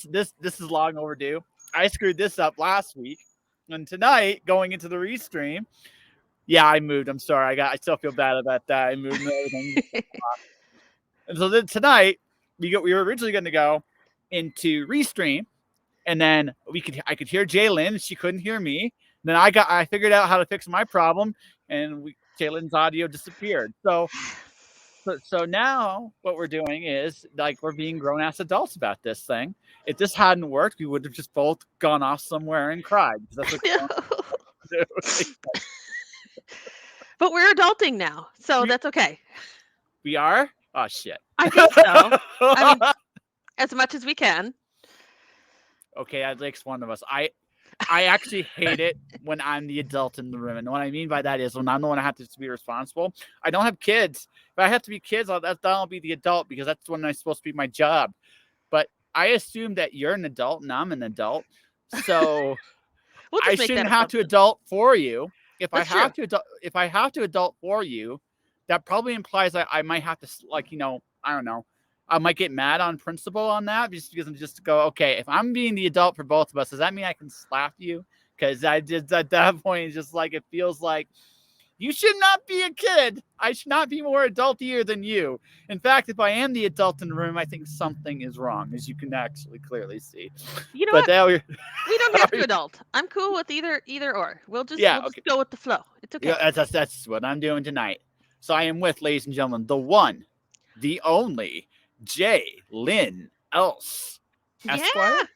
this is long overdue. I screwed this up last week, and tonight going into the restream. Yeah, I moved. I'm sorry. I still feel bad about that. I moved and everything. And so then tonight we were originally going to go into restream, and then I could hear Jalen. She couldn't hear me. Then I figured out how to fix my problem, and Jalen's audio disappeared. So now what we're doing is like we're being grown ass adults about this thing. If this hadn't worked, we would have just both gone off somewhere and cried. That's what No. we do. But we're adulting now, so we, that's okay. we are. Oh shit. I think so. I mean, as much as we can. Okay, that makes one of us. I actually hate it when I'm the adult in the room, and what I mean by that is when I'm the one I have to be responsible. I don't have kids. If I have to be kids, I'll be the adult because that's when I'm supposed to be my job. But I assume that you're an adult and I'm an adult, so We'll I just make that shouldn't have to assumption. adult for you. If That's I have true. to adult for you, that probably implies I might have to I don't know. I might get mad on principle on that just because I'm just go, okay, if I'm being the adult for both of us, does that mean I can slap you? Because I just at that point it's just like it feels like you should not be a kid. I should not be more adultier than you. In fact, if I am the adult in the room, I think something is wrong, as you can actually clearly see. You know But what? now we're We don't have to adult. I'm cool with either or. yeah, We'll just okay. go with the flow. It's Yeah, okay. that's what I'm doing tonight. So I am with, ladies and gentlemen, the one, the only, Lynn Else, Yeah. Esquire.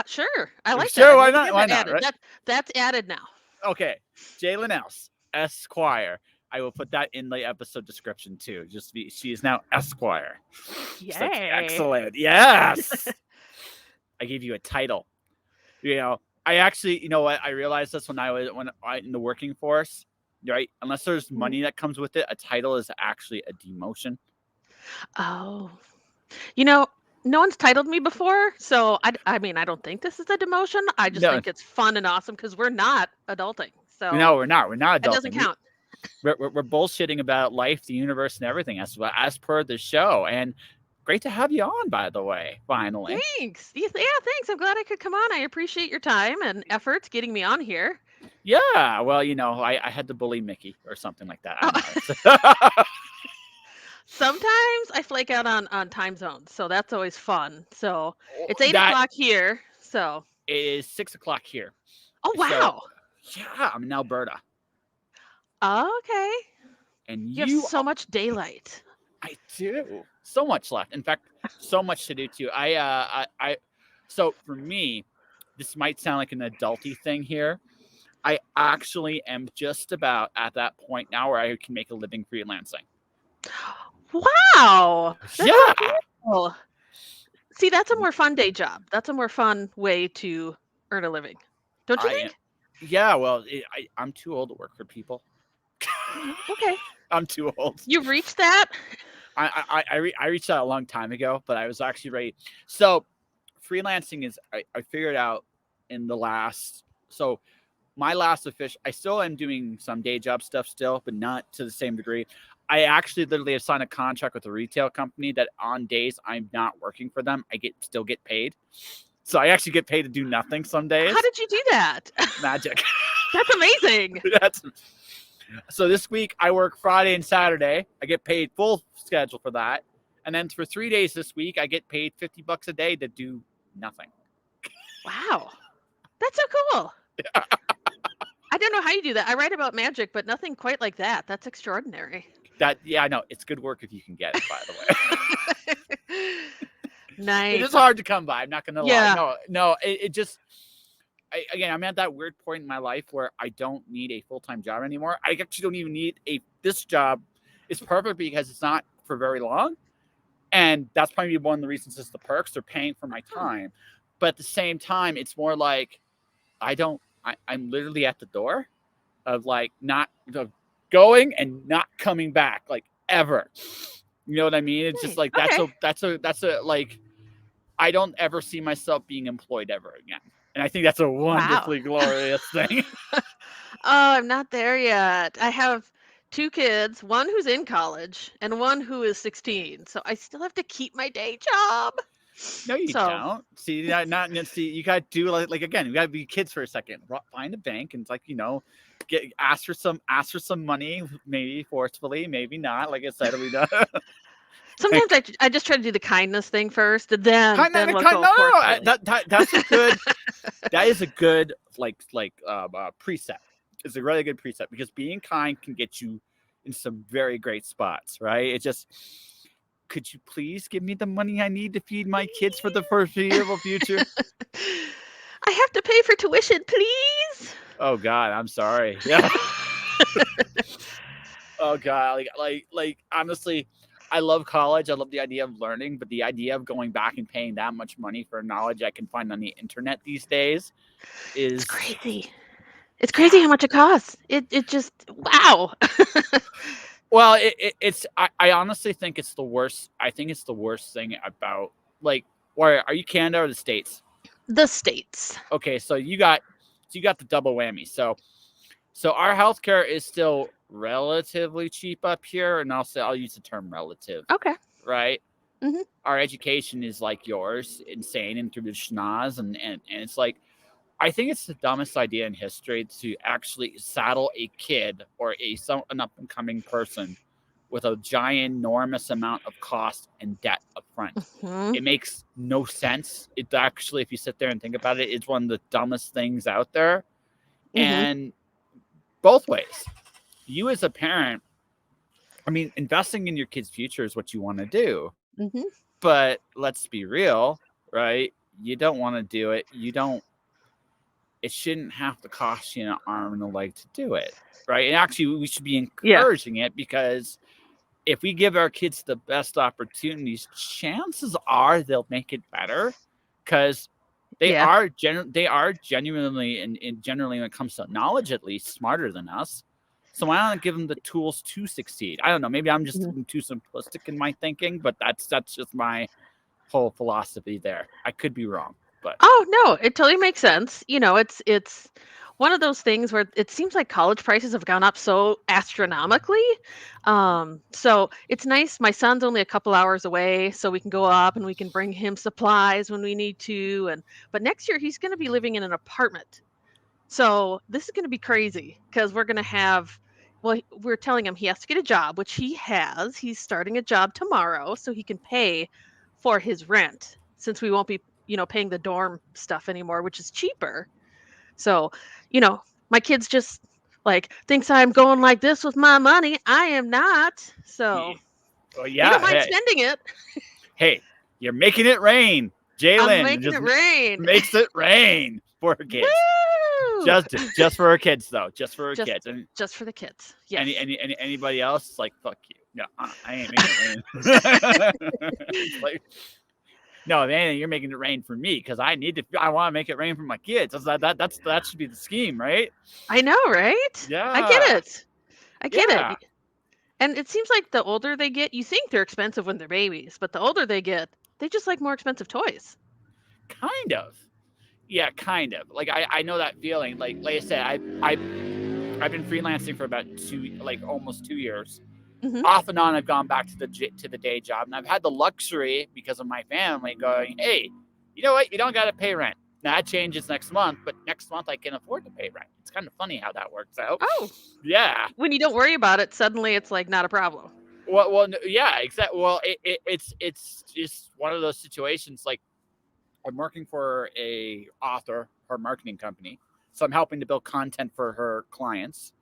Sure. I like that. Sure, I'm why gonna not? get Why that not? added. Right? That's added now. Okay, Lynn Else, Esquire. I will put that in the episode description too. She is now Esquire. It's like Yay. excellent. Yes, I gave you a title. I actually, what I realized this when I in the working force, right? Unless there's money that comes with it, a title is actually a demotion. Oh. You know, no one's titled me before, so I mean, I don't think this is a demotion. I just No, think it's fun and awesome because we're not adulting. So no, we're not. We're not it doesn't adulting. count. We're bullshitting about life, the universe, and everything as per the show. And great to have you on, by the way. Finally, Thanks. Yeah, thanks. I'm glad I could come on. I appreciate your time and efforts getting me on here. yeah. Well, I had to bully Mickey or something like that. I Oh, don't know. sometimes I flake out on time zones, so that's always fun. So it's eight That o'clock here. So is 6 o'clock here. oh So wow. yeah, I'm in Alberta, Okay. and You have so much daylight. I do so much left. In fact, so much to do too. So for me, this might sound like an adulty thing here. I actually am just about at that point now where I can make a living freelancing. Wow. That's so Yeah, cool. See, that's a more fun day job. That's a more fun way to earn a living. Don't you I am. think? Yeah, well, I'm too old to work for people. Okay. I'm too old. You've reached that? I reached out a long time ago, but I was actually ready. So freelancing is I figured out in the last so my last official. I still am doing some day job stuff still, but not to the same degree. I actually literally have signed a contract with a retail company that on days I'm not working for them, I still get paid. So I actually get paid to do nothing some days. How did you do that? Magic. That's amazing. That's so this week I work Friday and Saturday. I get paid full schedule for that. And then for 3 days this week, I get paid $50 a day to do nothing. Wow. That's so cool. I don't know how you do that. I write about magic, but nothing quite like that. That's extraordinary. I know it's good work if you can get it. By the way, Nice. it is hard to come by. I'm not gonna Yeah. lie. No. It just again, I'm at that weird point in my life where I don't need a full-time job anymore. I actually don't even need this job. It's perfect because it's not for very long, and that's probably one of the reasons is the perks. They're paying for my time, but at the same time, it's more like I'm literally at the door of like not of going and not coming back like ever. You know what I mean? It's just Nice. like Okay. that's a like I don't ever see myself being employed ever again. And I think that's a Wow. wonderfully glorious thing. Oh, I'm not there yet. I have two kids, one who's in college and one who is 16. So I still have to keep my day job. No, you So don't. See, not see. You got to do like again. You got to be kids for a second. Find a bank and it's like ask for some money, maybe forcefully, maybe not. Like I said, we don't. sometimes I just try to do the kindness thing first, and then we'll Kind. go No, no, no. forcefully. That's a good. That is a good preset. It's a really good preset because being kind can get you in some very great spots, right? It just could you please give me the money I need to feed my kids for the foreseeable future? I have to pay for tuition, please. Oh God, I'm sorry. Yeah. Oh God, like honestly, I love college. I love the idea of learning, but the idea of going back and paying that much money for knowledge I can find on the internet these days It's is crazy. It's crazy yeah. how much it costs. It just wow. Well, I honestly think it's the worst. I think it's the worst thing about like where are you Canada or the States? The States. Okay, so you got the double whammy. So our healthcare is still relatively cheap up here, and I'll use the term relative, Okay. right? Mhm. Our education is like yours, insane and through the schnoz, and it's like I think it's the dumbest idea in history to actually saddle a kid or an up and coming person with a giant, enormous amount of cost and debt up front. Mhm. It makes no sense. It actually, if you sit there and think about it, it's one of the dumbest things out there. Mhm. And both ways, you as a parent, I mean, investing in your kid's future is what you want to do. Mhm. But let's be real, right? You don't want to do it. You don't it shouldn't have to cost you an arm and a leg to do it, right? And actually, we should be Yeah. encouraging it because if we give our kids the best opportunities, chances are they'll make it better because Yeah. they are genuinely and generally when it comes to knowledge at least smarter than us. So why not give them the tools to succeed? I don't know. Maybe I'm just Mhm. too simplistic in my thinking, but that's just my whole philosophy there. I could be wrong, but Oh, no, it totally makes sense. It's one of those things where it seems like college prices have gone up so astronomically. So it's nice. My son's only a couple hours away, so we can go up and we can bring him supplies when we need to. And but next year he's going to be living in an apartment. So this is going to be crazy because we're going to have. Well, we're telling him he has to get a job, which he has. He's starting a job tomorrow, so he can pay for his rent since we won't be, paying the dorm stuff anymore, which is cheaper. So, you know, my kid's just like thinks I'm going like this with my money. I am not. So well, he don't yeah. mind spending it. Hey, you're making it rain. I'm Jalen making just it rain. makes it rain for her kids. Woo! Just for her kids though. Just for her Just kids. And just for the kids. Yes. anybody else is like fuck you. No, I ain't making it rain. It's like no, man, you're making it rain for me because I want to make it rain for my kids. That should be the scheme, right? I know, right? I get Yeah. it. I get Yeah. it. And it seems like the older they get, you think they're expensive when they're babies, but the older they get, they just like more expensive toys. Kind of. Yeah, kind of. Like I know that feeling. Like I said, I've been freelancing for about almost 2 years. Mhm. Off and on, I've gone back to the day job, and I've had the luxury because of my family going, hey, you know what? You don't got to pay rent. Now that changes next month, but next month I can afford to pay rent. It's kind of funny how that works out. Oh, Yeah. when you don't worry about it, suddenly it's like not a problem. Yeah, exactly. Well, it's just one of those situations. Like I'm working for a author, her marketing company, so I'm helping to build content for her clients,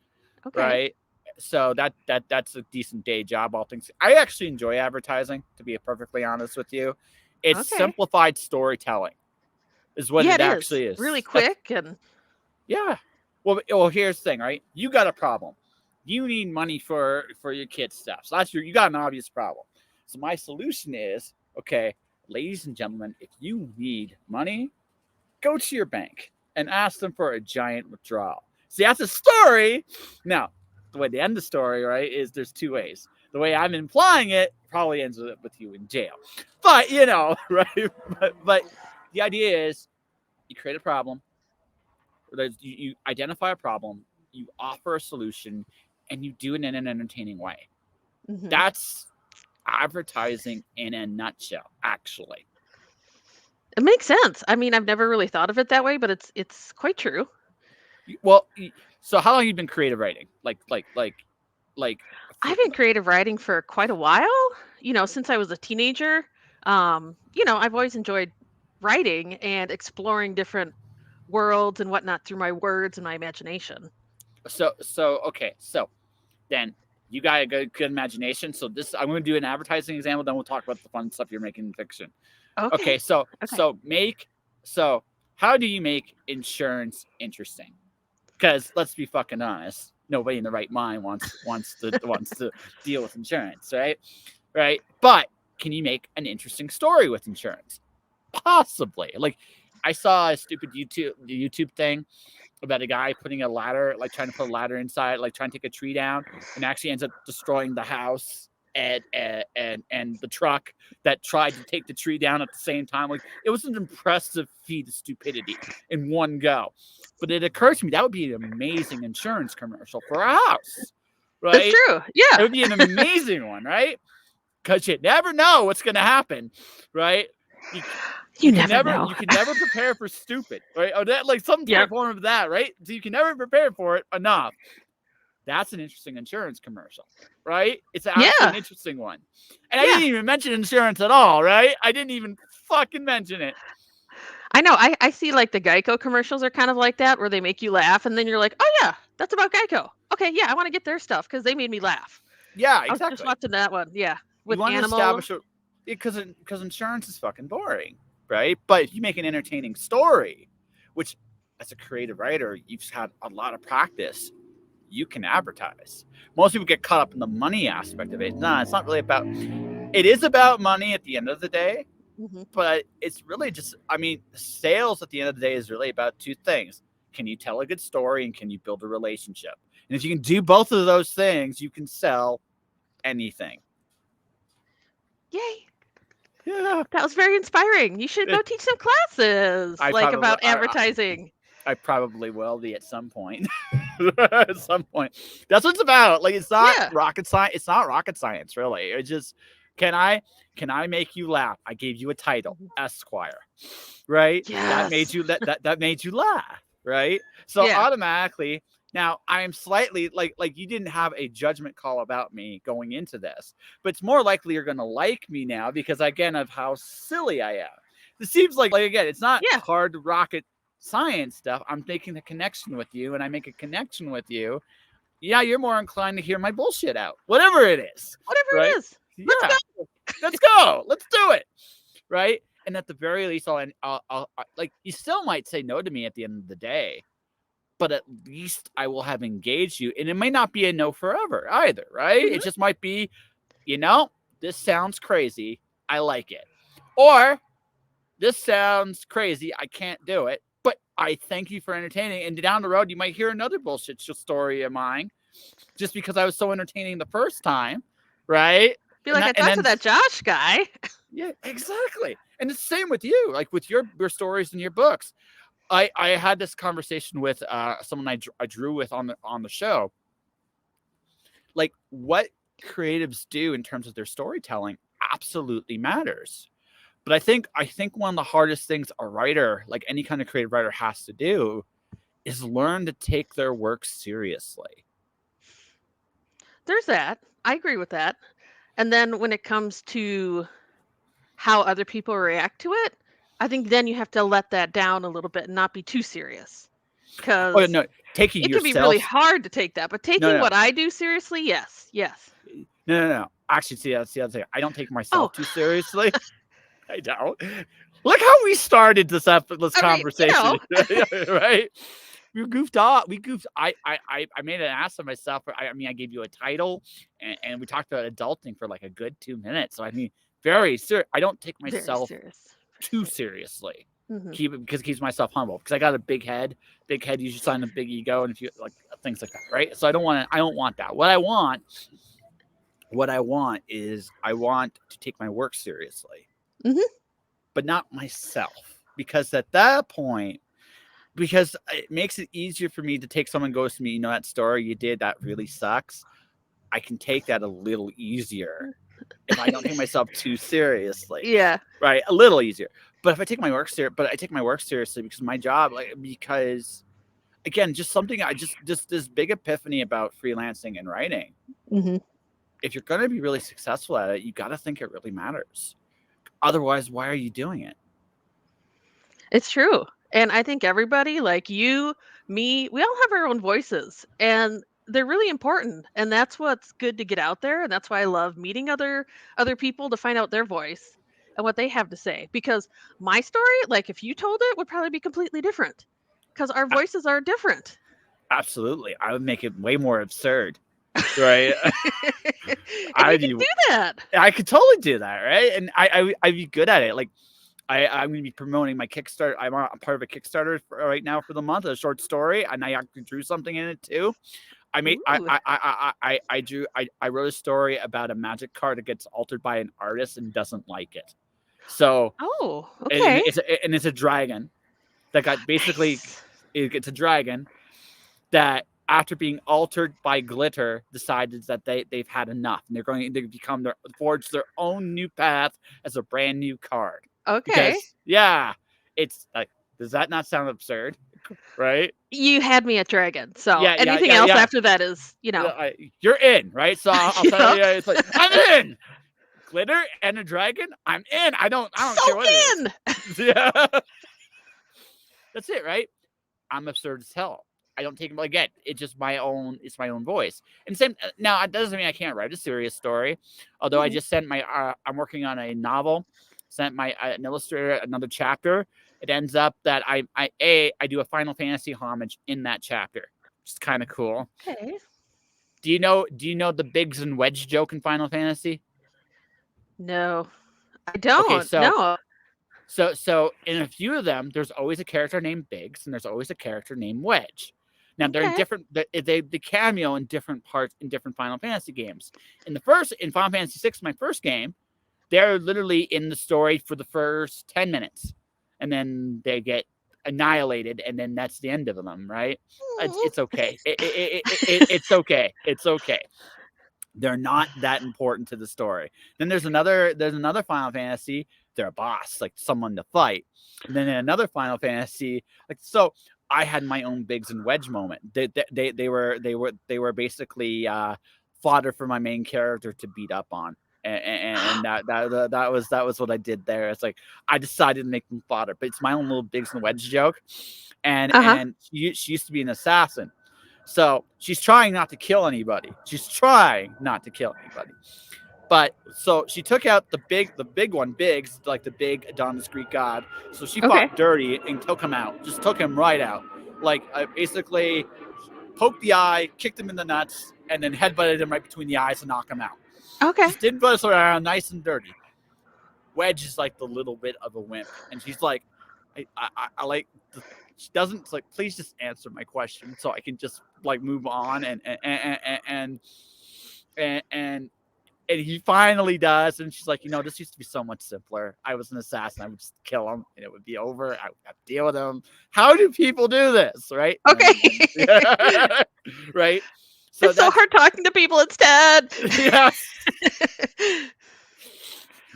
Okay. right? So that's a decent day job. All things, I actually enjoy advertising. To be perfectly honest with you, it's Okay. simplified storytelling, is what Yeah, it it is. actually Really is. That's quick and yeah. Well, here's the thing, right? You got a problem. You need money for your kids' stuff. So you got an obvious problem. So my solution is okay, ladies and gentlemen, if you need money, go to your bank and ask them for a giant withdrawal. See, that's a story. Now, the way they end the story, right, is there's two ways. The way I'm implying it probably ends with you in jail. But, right? But the idea is you create a problem, you identify a problem, you offer a solution, and you do it in an entertaining way. mhm. That's advertising in a nutshell, actually. It makes sense. I mean, I've never really thought of it that way, but it's quite true. Well, so how long have you been creative writing? Like I've been creative writing for quite a while, since I was a teenager. I've always enjoyed writing and exploring different worlds and whatnot through my words and my imagination. so okay. So then you got a good imagination. So this I'm going to do an advertising example. Then we'll talk about the fun stuff you're making in fiction. Okay. Okay. So Okay. so how do you make insurance interesting? Because let's be fucking honest, nobody in the right mind wants to deal with insurance, right? Right. But can you make an interesting story with insurance? Possibly. Like I saw a stupid YouTube thing about a guy putting a ladder, like trying to put a ladder inside, like trying to take a tree down, and actually ends up destroying the house and the truck that tried to take the tree down at the same time. Like it was an impressive feat of stupidity in one go. But it occurred to me that would be an amazing insurance commercial for a house, That's right? true. It Yeah. would be an amazing one, right? Because you never know what's going to happen, right? You never know. You can never prepare for stupid, right? Or that like some Yep. form of that, right? So you can never prepare for it enough. That's an interesting insurance commercial, right? It's actually an Yeah. interesting one. And I didn't even mention insurance at all, right? I didn't even fucking mention it. I know. I see like the Geico commercials are kind of like that, where they make you laugh, and then you're like, oh yeah, that's about Geico. Okay, yeah, I want to get their stuff because they made me laugh. Yeah, I was just exactly. watching that one. Yeah, You with want to animal. establish because insurance is fucking boring, right? But if you make an entertaining story, which as a creative writer, you've had a lot of practice, you can advertise. Most people get caught up in the money aspect of it. No, it's not really about. It is about money at the end of the day, Mhm. but it's really just. I mean, sales at the end of the day is really about two things: can you tell a good story, and can you build a relationship? And if you can do both of those things, you can sell anything. Yay! Yeah, That was very inspiring. You should go teach some classes, I like probably about advertising. I probably will be at some point. At some point, that's what it's about. Like it's not Yeah. rocket science. It's not rocket science, really. It's just can I make you laugh? I gave you a title, Mhm. Esquire, right? That Yes. made you that made you laugh, right? So Yeah. automatically. Now I am slightly like you didn't have a judgment call about me going into this, but it's more likely you're gonna like me now because again of how silly I am. It seems like again, it's not Yeah. hard rocket science stuff. I'm making a connection with you, and I make a connection with you. Yeah, you're more inclined to hear my bullshit out, whatever it is, Whatever right? it is. Let's Yeah, go. let's go, let's do it, right? And at the very least, like you still might say no to me at the end of the day, but at least I will have engaged you, and it may not be a no forever either, right? Mhm. It just might be, this sounds crazy, I like it, or this sounds crazy, I can't do it, but I thank you for entertaining. And down the road, you might hear another bullshit story of mine, just because I was so entertaining the first time, right? Be like, I And talked to then that Josh guy. yeah, exactly. And it's the same with you, like with your stories and your books. I had this conversation with someone I drew with on the show. Like what creatives do in terms of their storytelling absolutely matters. But I think one of the hardest things a writer, like any kind of creative writer, has to do is learn to take their work seriously. There's that. I agree with that. And then when it comes to how other people react to it, I think then you have to let that down a little bit and not be too serious. Oh Because no, taking it can be really yourself. hard to take that. But No, taking no, what I do seriously, yes. Yes. no. Actually, see, that's the other thing. I don't take Oh, myself too seriously. I don't. Look how we started this I mean, conversation, right? We goofed off. We goofed. I made an ass of myself. I mean, I gave you a title, and we talked about adulting for like a good 2 minutes. So I mean, very serious. I don't take very myself serious. too seriously. Hmm. Keep it because it keeps myself humble. Because I got a big head. Big head usually sign a big ego, and if you like things like that, right? So I don't want to. I don't want that. What I want is I want to take my work seriously, Hmm. but not myself. Because at that point, because it makes it easier for me to take someone goes to me, that story you did that really sucks. I can take that a little easier if I don't take myself too seriously, Yeah. right? A little easier. But if I take my work but I take my work seriously because my job, like, because again, just something I just this big epiphany about freelancing and writing. Hmm. If you're going to be really successful at it, you got to think it really matters. Otherwise, why are you doing it? It's true. And I think everybody, like you, me, we all have our own voices and they're really important. And that's what's good to get out there. And that's why I love meeting other people to find out their voice and what they have to say. Because my story, like if you told it, would probably be completely different. Because our A- voices are different. Absolutely, I would make it way more absurd, right? And you I'd can be, do that. I could totally do that, right? And I'd be good at it. Like I'm going to be promoting my Kickstarter. I'm part of a Kickstarter right now for the month, a short story, and I actually drew something in it too. I made Ooh. I wrote a story about a magic card that gets altered by an artist and doesn't like it. So Oh, and okay. it's a dragon that got basically Nice. it's a dragon that after being altered by glitter decided that they've had enough and they're going to become their forge their own new path as a brand new card. Okay. Because yeah, it's like, does that not sound absurd? Right? You had me at dragon. So Yeah, yeah, anything yeah, else yeah. after that is, You're in, right? So I'll tell you, Yep. it's like I'm in. Glitter and a dragon, I'm in. I don't So care what it in. is. Yeah, that's it, right? I'm absurd as hell. I don't take them again. It's just my own. It's my own voice. And same now. It doesn't mean I can't write a serious story. Although I Mhm. just sent my. I'm working on a novel. Sent my an illustrator another chapter. It ends up that I do a Final Fantasy homage in that chapter, which is kind of cool. Okay. Do you know the Biggs and Wedge joke in Final Fantasy? No, I Okay, don't. No. so in a few of them, there's always a character named Biggs and there's always a character named Wedge. Now they're in Okay. different. They cameo in different parts in different Final Fantasy games. In Final Fantasy VI, my first game, they're literally in the story for the first 10 minutes, and then they get annihilated, and then that's the end of them. Right? It's okay. It's okay. It's okay. They're not that important to the story. Then there's another Final Fantasy. They're a boss, like someone to fight. And then in another Final Fantasy, like so, I had my own Biggs and Wedge moment. They were basically fodder for my main character to beat up on. And that was what I did there. It's like I decided to make them fodder, but it's my own little Biggs and Wedge joke. And Uh-huh. and she used to be an assassin, so she's trying not to kill anybody. She's trying not to kill anybody. But so she took out the big one, Biggs, like the big Adonis Greek god. So she Okay. fought dirty and took him out. Just took him right out. Like basically poked the eye, kicked him in the nuts, and then headbutted him right between the eyes to knock him out. Okay. Just didn't bust around, nice and dirty. Wedge is like the little bit of a wimp, and she's like, I like. She doesn't like. Please just answer my question so I can just like move on and and he finally does, and she's like, this used to be so much simpler. I was an assassin. I would just kill him, and it would be over. I would have to deal with him. How do people do this, right? Okay. Right. So It's so that's hard talking to people instead. yeah.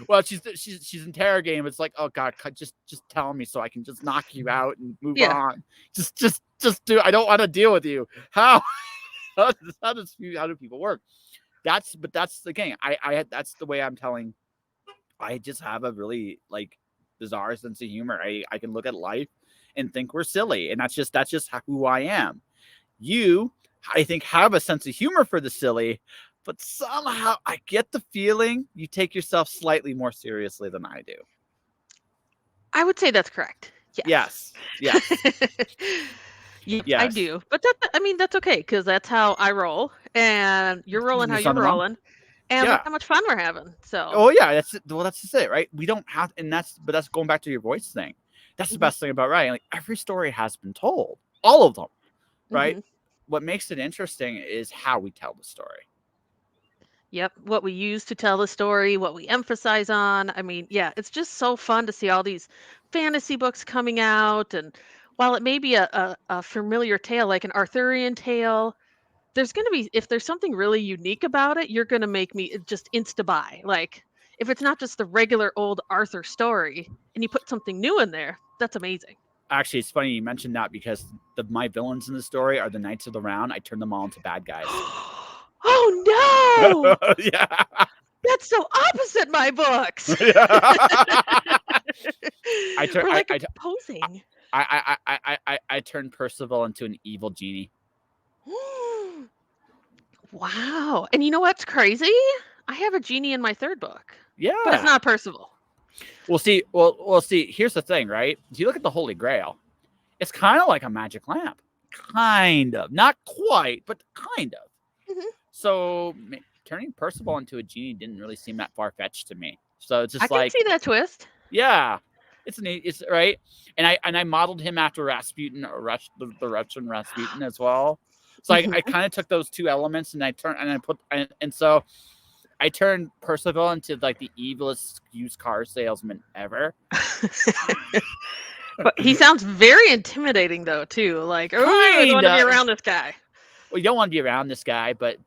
Well, she's interrogating him. It's like, oh god, just tell me so I can just knock you out and move Yeah. on. Just do. I don't want to deal with you. How? How do people work? That's the thing. That's the way I'm telling. I just have a really like bizarre sense of humor. I can look at life and think we're silly, and that's just who I am. You, I think, have a sense of humor for the silly, but somehow I get the feeling you take yourself slightly more seriously than I do. I would say that's correct. Yes, yes, Yes. Yep, I yes. do. But I mean, that's okay because that's how I roll, and you're rolling how There's you're nothing wrong. rolling, and look Yeah. how much fun we're having. So, Oh yeah, that's just it, right? We don't have, and that's going back to your voice thing. That's the mhm, best thing about writing. Like every story has been told, all of them, right? mhm. What makes it interesting is how we tell the story. Yep, what we use to tell the story, what we emphasize on. I mean, yeah, it's just so fun to see all these fantasy books coming out. And while it may be a familiar tale, like an Arthurian tale, there's going to be, if there's something really unique about it, you're going to make me just insta buy. Like, if it's not just the regular old Arthur story and you put something new in there, that's amazing. Actually, it's funny you mentioned that because my villains in the story are the Knights of the Round. I turned them all into bad guys. Oh no! Yeah. That's so opposite my books. We're like opposing. I turned Percival into an evil genie. Wow. And you know what's crazy? I have a genie in my third book. Yeah. But it's not Percival. We'll see. Here's the thing, right? If you look at the Holy Grail, it's kind of like a magic lamp. Kind of. Not quite, but kind of. Mhm. So turning Percival into a genie didn't really seem that far-fetched to me. So it's just I can see that twist. Yeah. It's right. And I modeled him after Rasputin, or the Russian Rasputin as well. So I kind of took those two elements and so I turned Percival into like the evilest used car salesman ever. But he sounds very intimidating though too. Like, oh, I don't want to be around this guy. Well, you don't want to be around this guy, but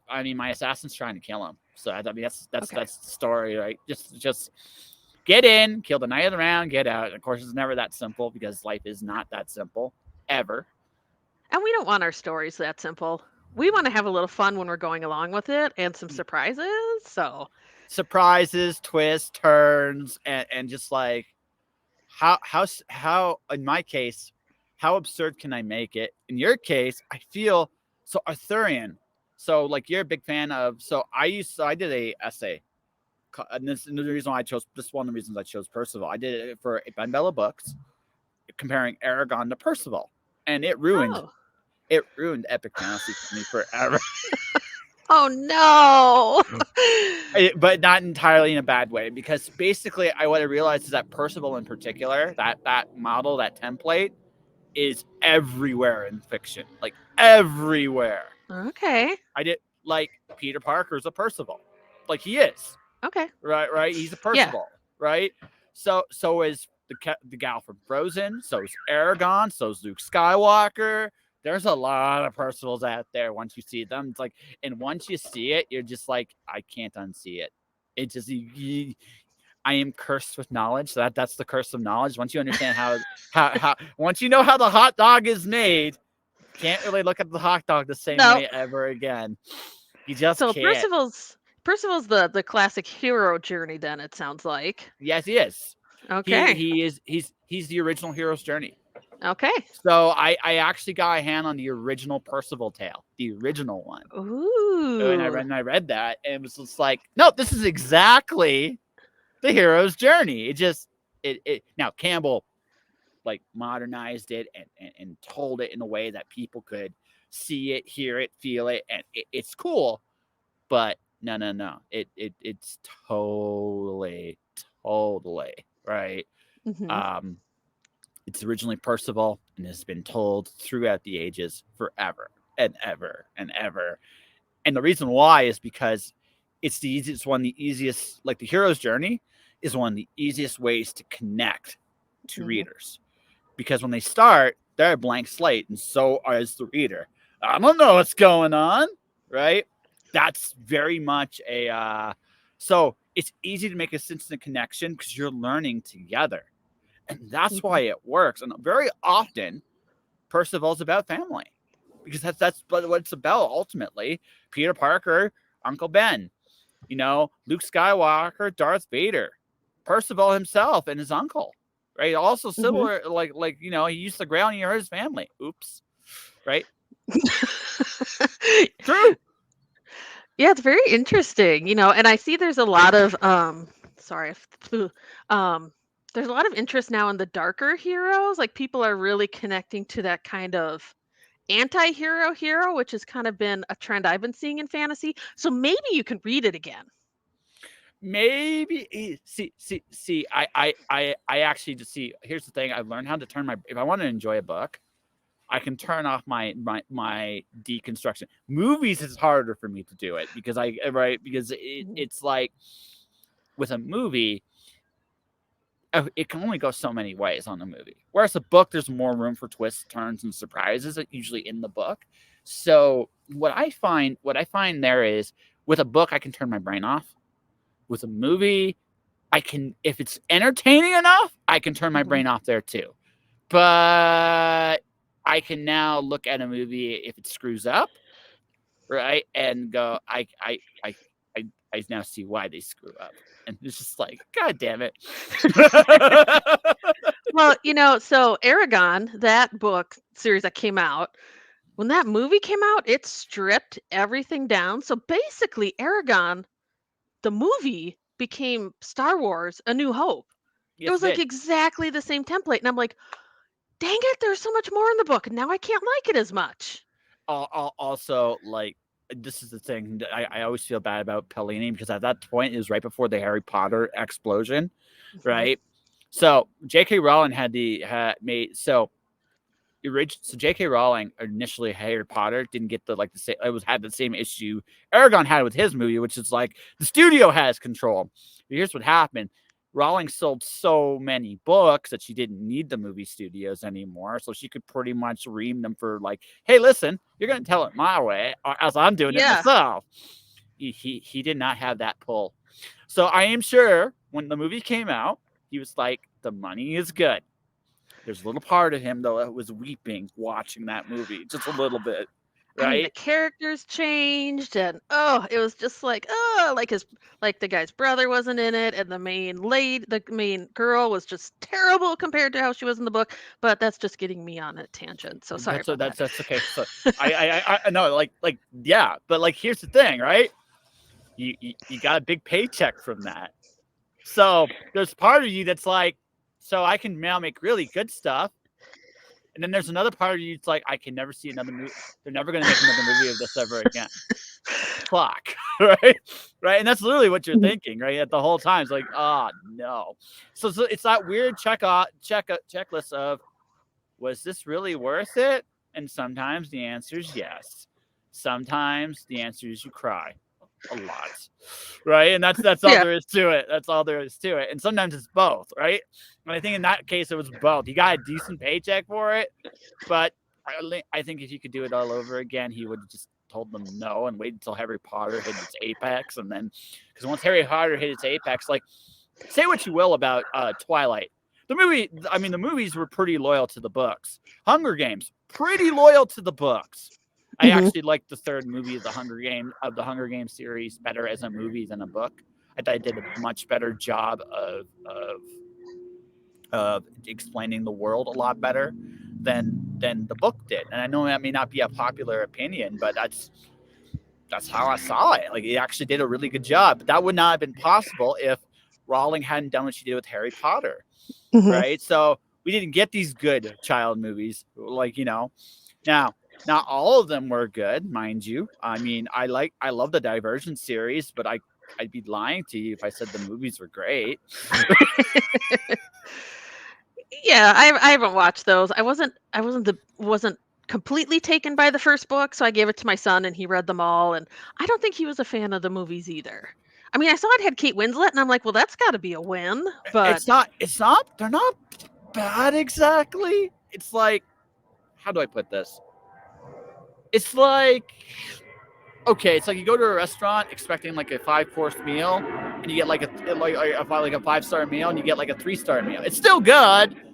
I mean, my assassin's trying to kill him. So I mean, that's the story, right? Just get in, kill the Knight of the Round, get out. And of course, it's never that simple because life is not that simple ever. And we don't want our stories that simple. We want to have a little fun when we're going along with it and some surprises. So surprises, twists, turns, and just like how in my case, how absurd can I make it? In your case, I feel so Arthurian. So like you're a big fan of. So I did a essay, and this is the reason why I chose. This is one of the reasons I chose Percival. I did it for Ben Bella Books, comparing Aragon to Percival, and it ruined epic fantasy for me forever. Oh no! But not entirely in a bad way, because basically what I realized is that Percival in particular, that model, that template, is everywhere in fiction, like everywhere. Okay. I did like Peter Parker's a Percival, like he is. Okay. Right. He's a Percival, right? So is the gal from Frozen. So is Aragon. So is Luke Skywalker. There's a lot of Percivals out there. Once you see them, it's like, and once you see it, you're just like, I can't unsee it. It just, I am cursed with knowledge. So that's the curse of knowledge. Once you understand how once you know how the hot dog is made, you can't really look at the hot dog the same way ever again. You just can't. Percival's the classic hero journey. Then it sounds like. Yes, he is. Okay. He's the original hero's journey. Okay. So I actually got a hand on the original Percival tale, the original one. Ooh. And I read that, and it was just like, no, this is exactly the hero's journey. It now Campbell like modernized it and told it in a way that people could see it, hear it, feel it, and it's cool. But no, it's totally right. Mm-hmm. It's originally Percival and has been told throughout the ages forever and ever and ever. And the reason why is because it's the easiest, like the hero's journey is one of the easiest ways to connect to readers. Because when they start, they're a blank slate, and so is the reader. I don't know what's going on, right? That's very much so it's easy to make a instant connection because you're learning together. And that's why it works. And very often, Percival's about family, because that's what it's about ultimately. Peter Parker, Uncle Ben, Luke Skywalker, Darth Vader, Percival himself and his uncle, right? Also similar, like he used the Grail and he hurt his family. Oops, right? True. Yeah, it's very interesting, and I see there's a lot of there's a lot of interest now in the darker heroes. Like people are really connecting to that kind of anti-hero hero, which has kind of been a trend I've been seeing in fantasy. So maybe you can read it again. Maybe I actually just see. Here's the thing: I've learned how to turn if I want to enjoy a book, I can turn off my deconstruction. Movies is harder for me to do it because it's like with a movie, it can only go so many ways on a movie. Whereas a book, there's more room for twists, turns, and surprises usually in the book. So what I find there is with a book, I can turn my brain off. With a movie, I can, if it's entertaining enough, I can turn my Mhm. brain off there too. But I can now look at a movie if it screws up, right, and go, I, I now see why they screw up, and it's just like, God damn it. Well, so Aragon, that book series that came out, when that movie came out, it stripped everything down. So basically, Aragon, the movie, became Star Wars: A New Hope. It Yes, was it like did. exactly the same template, and I'm like, dang it, there's so much more in the book, and now I can't like it as much. Also, like, this is the thing that I always feel bad about Pellini, because at that point it was right before the Harry Potter explosion, Mhm. right? So J.K. Rowling had made so J.K. Rowling initially Harry Potter didn't get the same, it was had the same issue Aragon had with his movie, which is like the studio has control. But here's what happened. Rowling sold so many books that she didn't need the movie studios anymore, so she could pretty much ream them for like, hey, listen, you're gonna tell it my way, as I'm doing it Yeah. myself. He did not have that pull. So I am sure when the movie came out, he was like, the money is good. There's a little part of him though that was weeping watching that movie, just a little bit, I mean, the right? characters changed, and oh, it was just like, oh, like the guy's brother wasn't in it, and the main girl was just terrible compared to how she was in the book. But that's just getting me on a tangent. So sorry about that. That's okay. So I know, like yeah, but like here's the thing, right? You got a big paycheck from that, so there's part of you that's like, so I can now make really good stuff. And then there's another part of you that's like, I can never see another movie. They're never going to make another movie of this ever again. Fuck. Right? Right. And that's literally what you're Mhm. thinking, right? At the whole time. It's like, oh, no. So it's that weird checklist of, was this really worth it? And sometimes the answer is yes. Sometimes the answer is you cry a lot, right? And that's all Yeah. there is to it. That's all there is to it. And sometimes it's both, right? And I think in that case it was both. He got a decent paycheck for it, but I think if he could do it all over again, he would have just told them no and wait until Harry Potter hit its apex, and then, because once Harry Potter hit its apex, like, say what you will about Twilight. The movies were pretty loyal to the books. Hunger Games, pretty loyal to the books. I Mhm. actually liked the third movie of the Hunger Games series better as a movie than a book. I thought it did a much better job of explaining the world a lot better than the book did. And I know that may not be a popular opinion, but that's how I saw it. Like, it actually did a really good job. But that would not have been possible if Rowling hadn't done what she did with Harry Potter, Mhm. right? So we didn't get these good child movies, like, now. Not all of them were good, mind you. I mean, I love the Divergent series, but I'd be lying to you if I said the movies were great. Yeah, I haven't watched those. I wasn't completely taken by the first book, so I gave it to my son and he read them all, and I don't think he was a fan of the movies either. I mean, I saw it had Kate Winslet and I'm like, well, that's got to be a win, but They're not bad exactly. It's like, how do I put this? It's like, okay, it's like you go to a restaurant expecting like a 5-course meal, and you get like a 5-star meal, and you get like a 3-star meal. It's still good, okay.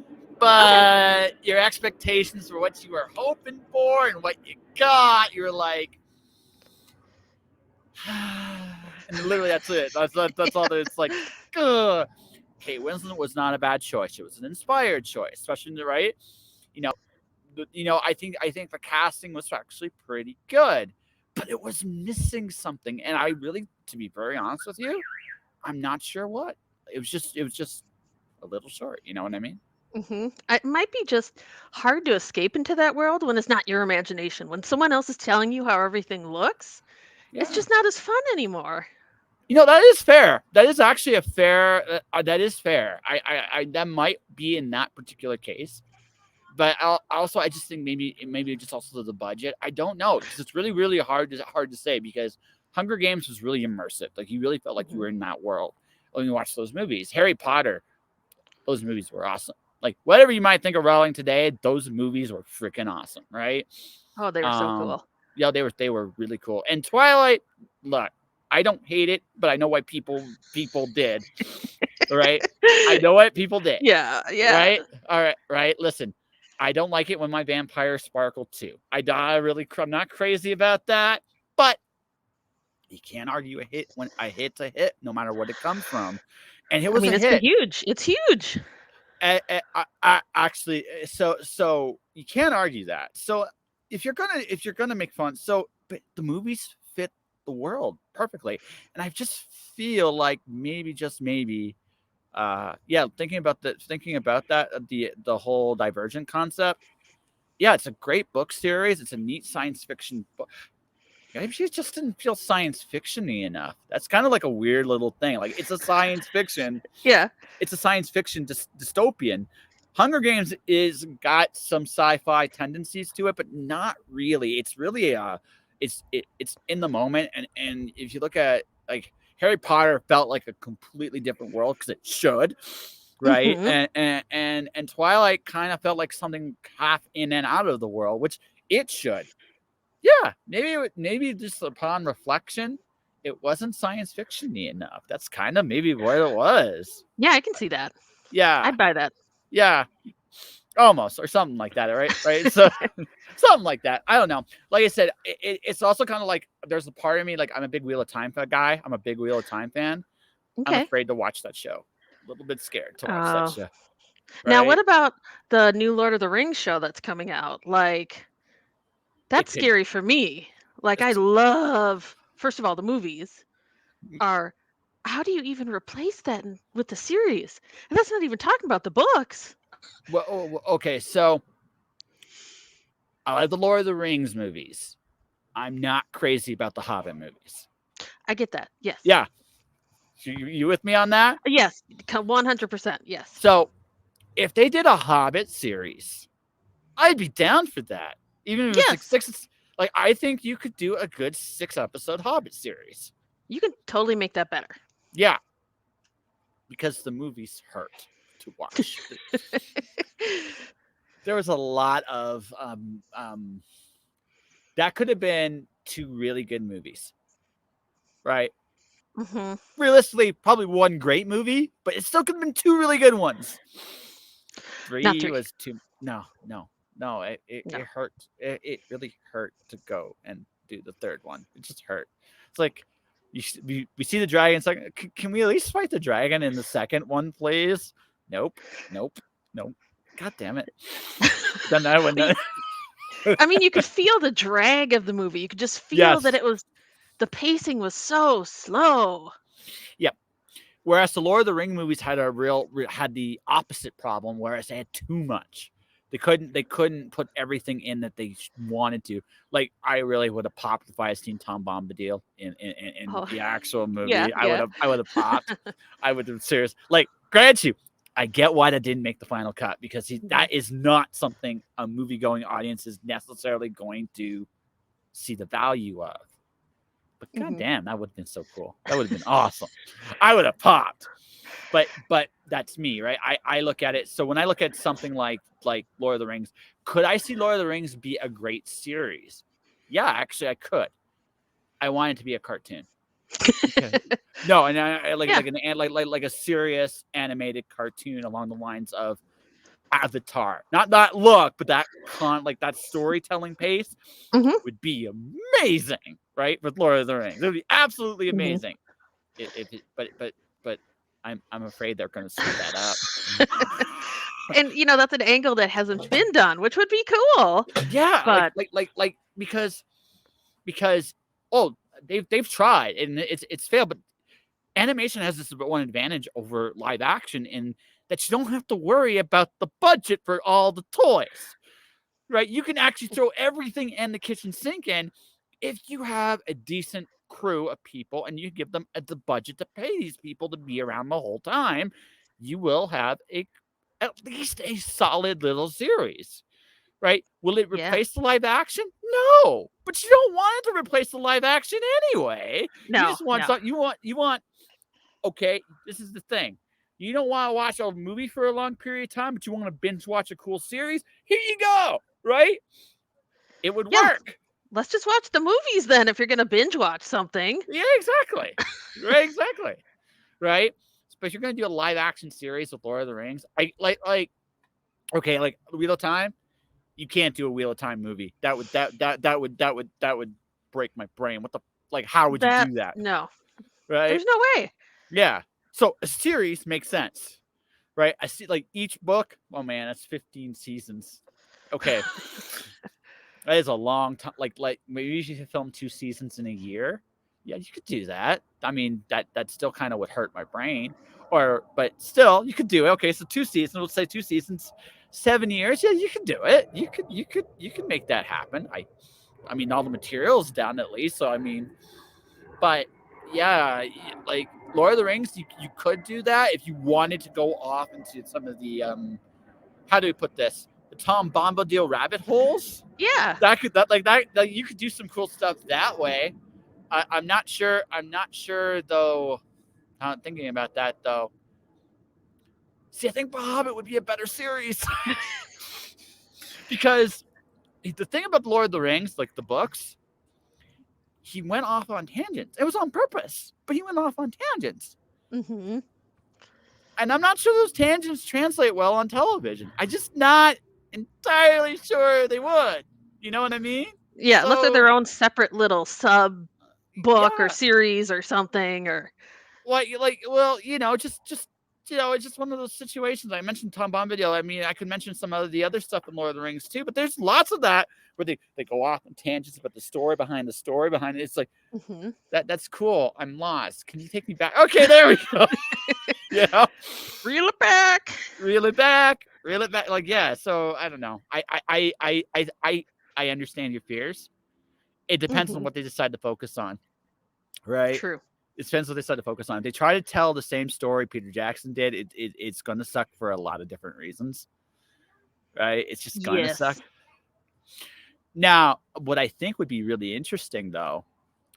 but your expectations for what you were hoping for and what you got, you're like, and literally that's it. That's all. That it's like, ugh. Kate Winslet was not a bad choice. It was an inspired choice, especially in the right. You know, I think the casting was actually pretty good, but it was missing something, and I really, to be very honest with you, I'm not sure what. It was just a little short. You know what I mean? It might be just hard to escape into that world when it's not your imagination. When someone else is telling you how everything looks, it's Yeah. just not as fun anymore. That is fair. That is actually a fair. That is fair. That might be in that particular case, but also I just think maybe just also the budget. I don't know, because it's really really hard to say, because Hunger Games was really immersive. Like, you really felt like you Mhm. were in that world when you watched those movies. Harry Potter, those movies were awesome. Like, whatever you might think of Rowling today, those movies were freaking awesome, right? Oh, they were so Um, cool. yeah, they were really cool. And Twilight, look, I don't hate it, but I know why people did. Right? I know what people did. Yeah, yeah. Right? All right, right. Listen, I don't like it when my vampires sparkle too. I'm not crazy about that, but you can't argue a hit when a hit's a hit, no matter what it comes from. And it I was mean, a it's a hit. huge. It's huge. Actually, so you can't argue that. So if you're gonna make fun, but the movies fit the world perfectly, and I just feel like maybe just maybe, yeah, thinking about that, the whole Divergent concept. Yeah, it's a great book series. It's a neat science fiction book. Maybe she just didn't feel science fiction-y enough. That's kind of like a weird little thing. Like it's a science fiction, Yeah. it's a science fiction dystopian. Hunger Games is got some sci-fi tendencies to it, but not really. It's really it's in the moment, and if you look at like Harry Potter felt like a completely different world because it should, right? Mhm. And Twilight kind of felt like something half in and out of the world, which it should. Yeah, maybe just upon reflection, it wasn't science fiction-y enough. That's kind of maybe what it was. Yeah, I can see that. Yeah, I'd buy that. yeah, almost, or something like that, right? Right. So something like that. I don't know. Like I said, it's also kind of like there's a part of me like I'm a big Wheel of Time guy. I'm a big Wheel of Time fan. I'm Okay. afraid to watch that show. A little bit scared to watch that Oh. show. Now, what Right? about the new Lord of the Rings show that's coming out? Like, It that's could. scary for me. Like, I love, first of all, the movies are, how do you even replace that with the series? And that's not even talking about the books. Well, okay. So I like the Lord of the Rings movies. I'm not crazy about the Hobbit movies. I get that. Yes. Yeah, you with me on that? Yes. 100%. Yes. So if they did a Hobbit series, I'd be down for that. Even if it was like Yes. six, like I think you could do a good 6-episode Hobbit series. You can totally make that better. Yeah, because the movies hurt to watch. There was a lot of that could have been 2 really good movies, right? Hmm. Realistically, probably 1 great movie, but it still could have been 2 really good ones. Not 3 three. was too. No. It No. hurt. It really hurt to go and do the 3rd one. It just hurt. It's like we see the dragon. It's like, can we at least fight the dragon in the 2nd one, please? Nope. Nope. Nope. God damn it. Then I went. I mean, you could feel the drag of the movie. You could just feel that Yes. it was, the pacing was so slow. Yep. Whereas the Lord of the Ring movies had had the opposite problem, whereas they had too much. They couldn't put everything in that they wanted to. Like I really would have popped if I had seen Tom Bombadil in Oh, the actual yeah, movie. yeah. I would have popped. I would have serious. Like, grant you, I get why that didn't make the final cut because that is not something a movie going audience is necessarily going to see the value of. But Mhm. goddamn, that would have been so cool. That would have been awesome. I would have popped. But that's me, right? I look at it. So when I look at something like Lord of the Rings, could I see Lord of the Rings be a great series? Yeah, actually, I could. I want it to be a cartoon. Okay. No, and I Yeah. like a serious animated cartoon along the lines of Avatar. Not that look, but that that storytelling pace Mhm. would be amazing, right? With Lord of the Rings, it would be absolutely Mhm. amazing. But I'm afraid they're going to screw that up. And, that's an angle that hasn't been done, which would be cool. Yeah, But because oh, they've tried and it's failed, but animation has this one advantage over live action in that you don't have to worry about the budget for all the toys. Right? You can actually throw everything in the kitchen sink in if you have a decent crew of people and you give them the budget to pay these people to be around the whole time. You will have at least a solid little series, right? Will it yeah. replace the live action? No, but you don't want it to replace the live action anyway. You No, just want no. something. You want. Okay, this is the thing. You don't want to watch a movie for a long period of time, but you want to binge watch a cool series. Here you go, right? It would Yeah. work. let's just watch the movies then if you're gonna binge watch something. Yeah, exactly. Right, exactly. Right? But you're gonna do a live action series with Lord of the Rings. Okay, like Wheel of Time. You can't do a Wheel of Time movie. That would break my brain. What the like? How would you That do that? no, Right? there's no way. Yeah. So a series makes sense, right? I see like each book. Oh man, that's 15 seasons. Okay, that is a long time. Like we usually film 2 seasons in a year. Yeah, you could do that. I mean, that still kind of would hurt my brain. But still, you could do it. Okay, so 2 seasons. Let's say 2 seasons, 7 years. Yeah, you could do it. You could make that happen. I mean, all the materials down at least. So I mean, but yeah, like Lord of the Rings, you could do that if you wanted to go off into some of the how do we put this? The Tom Bombadil rabbit holes. Yeah. That you could do some cool stuff that way. I'm not sure. I'm not sure though. Not thinking about that though. See, I think The Hobbit would be a better series because the thing about the Lord of the Rings, like the books, he went off on tangents. It was on purpose, but he went off on tangents. Mm-hmm. And I'm not sure those tangents translate well on television. I'm just not entirely sure they would. You know what I mean? Yeah, unless they're So their own separate little sub book or yeah, series or something or well, it's just one of those situations. I mentioned Tom Bombadil. I mean, I could mention some of the other stuff in Lord of the Rings too, but there's lots of that where they go off on tangents about the story behind it. It's like mm-hmm. that's cool. I'm lost. Can you take me back? Okay, there we go. Yeah. Reel it back. Reel it back. Reel it back. Like, yeah. So I don't know. I understand your fears. It depends on Mm-hmm. what they decide to focus on. Right? True. It depends what they decide to focus on. If they try to tell the same story Peter Jackson did, it's gonna suck for a lot of different reasons. Right? It's just gonna suck. Yes. Now, what I think would be really interesting though,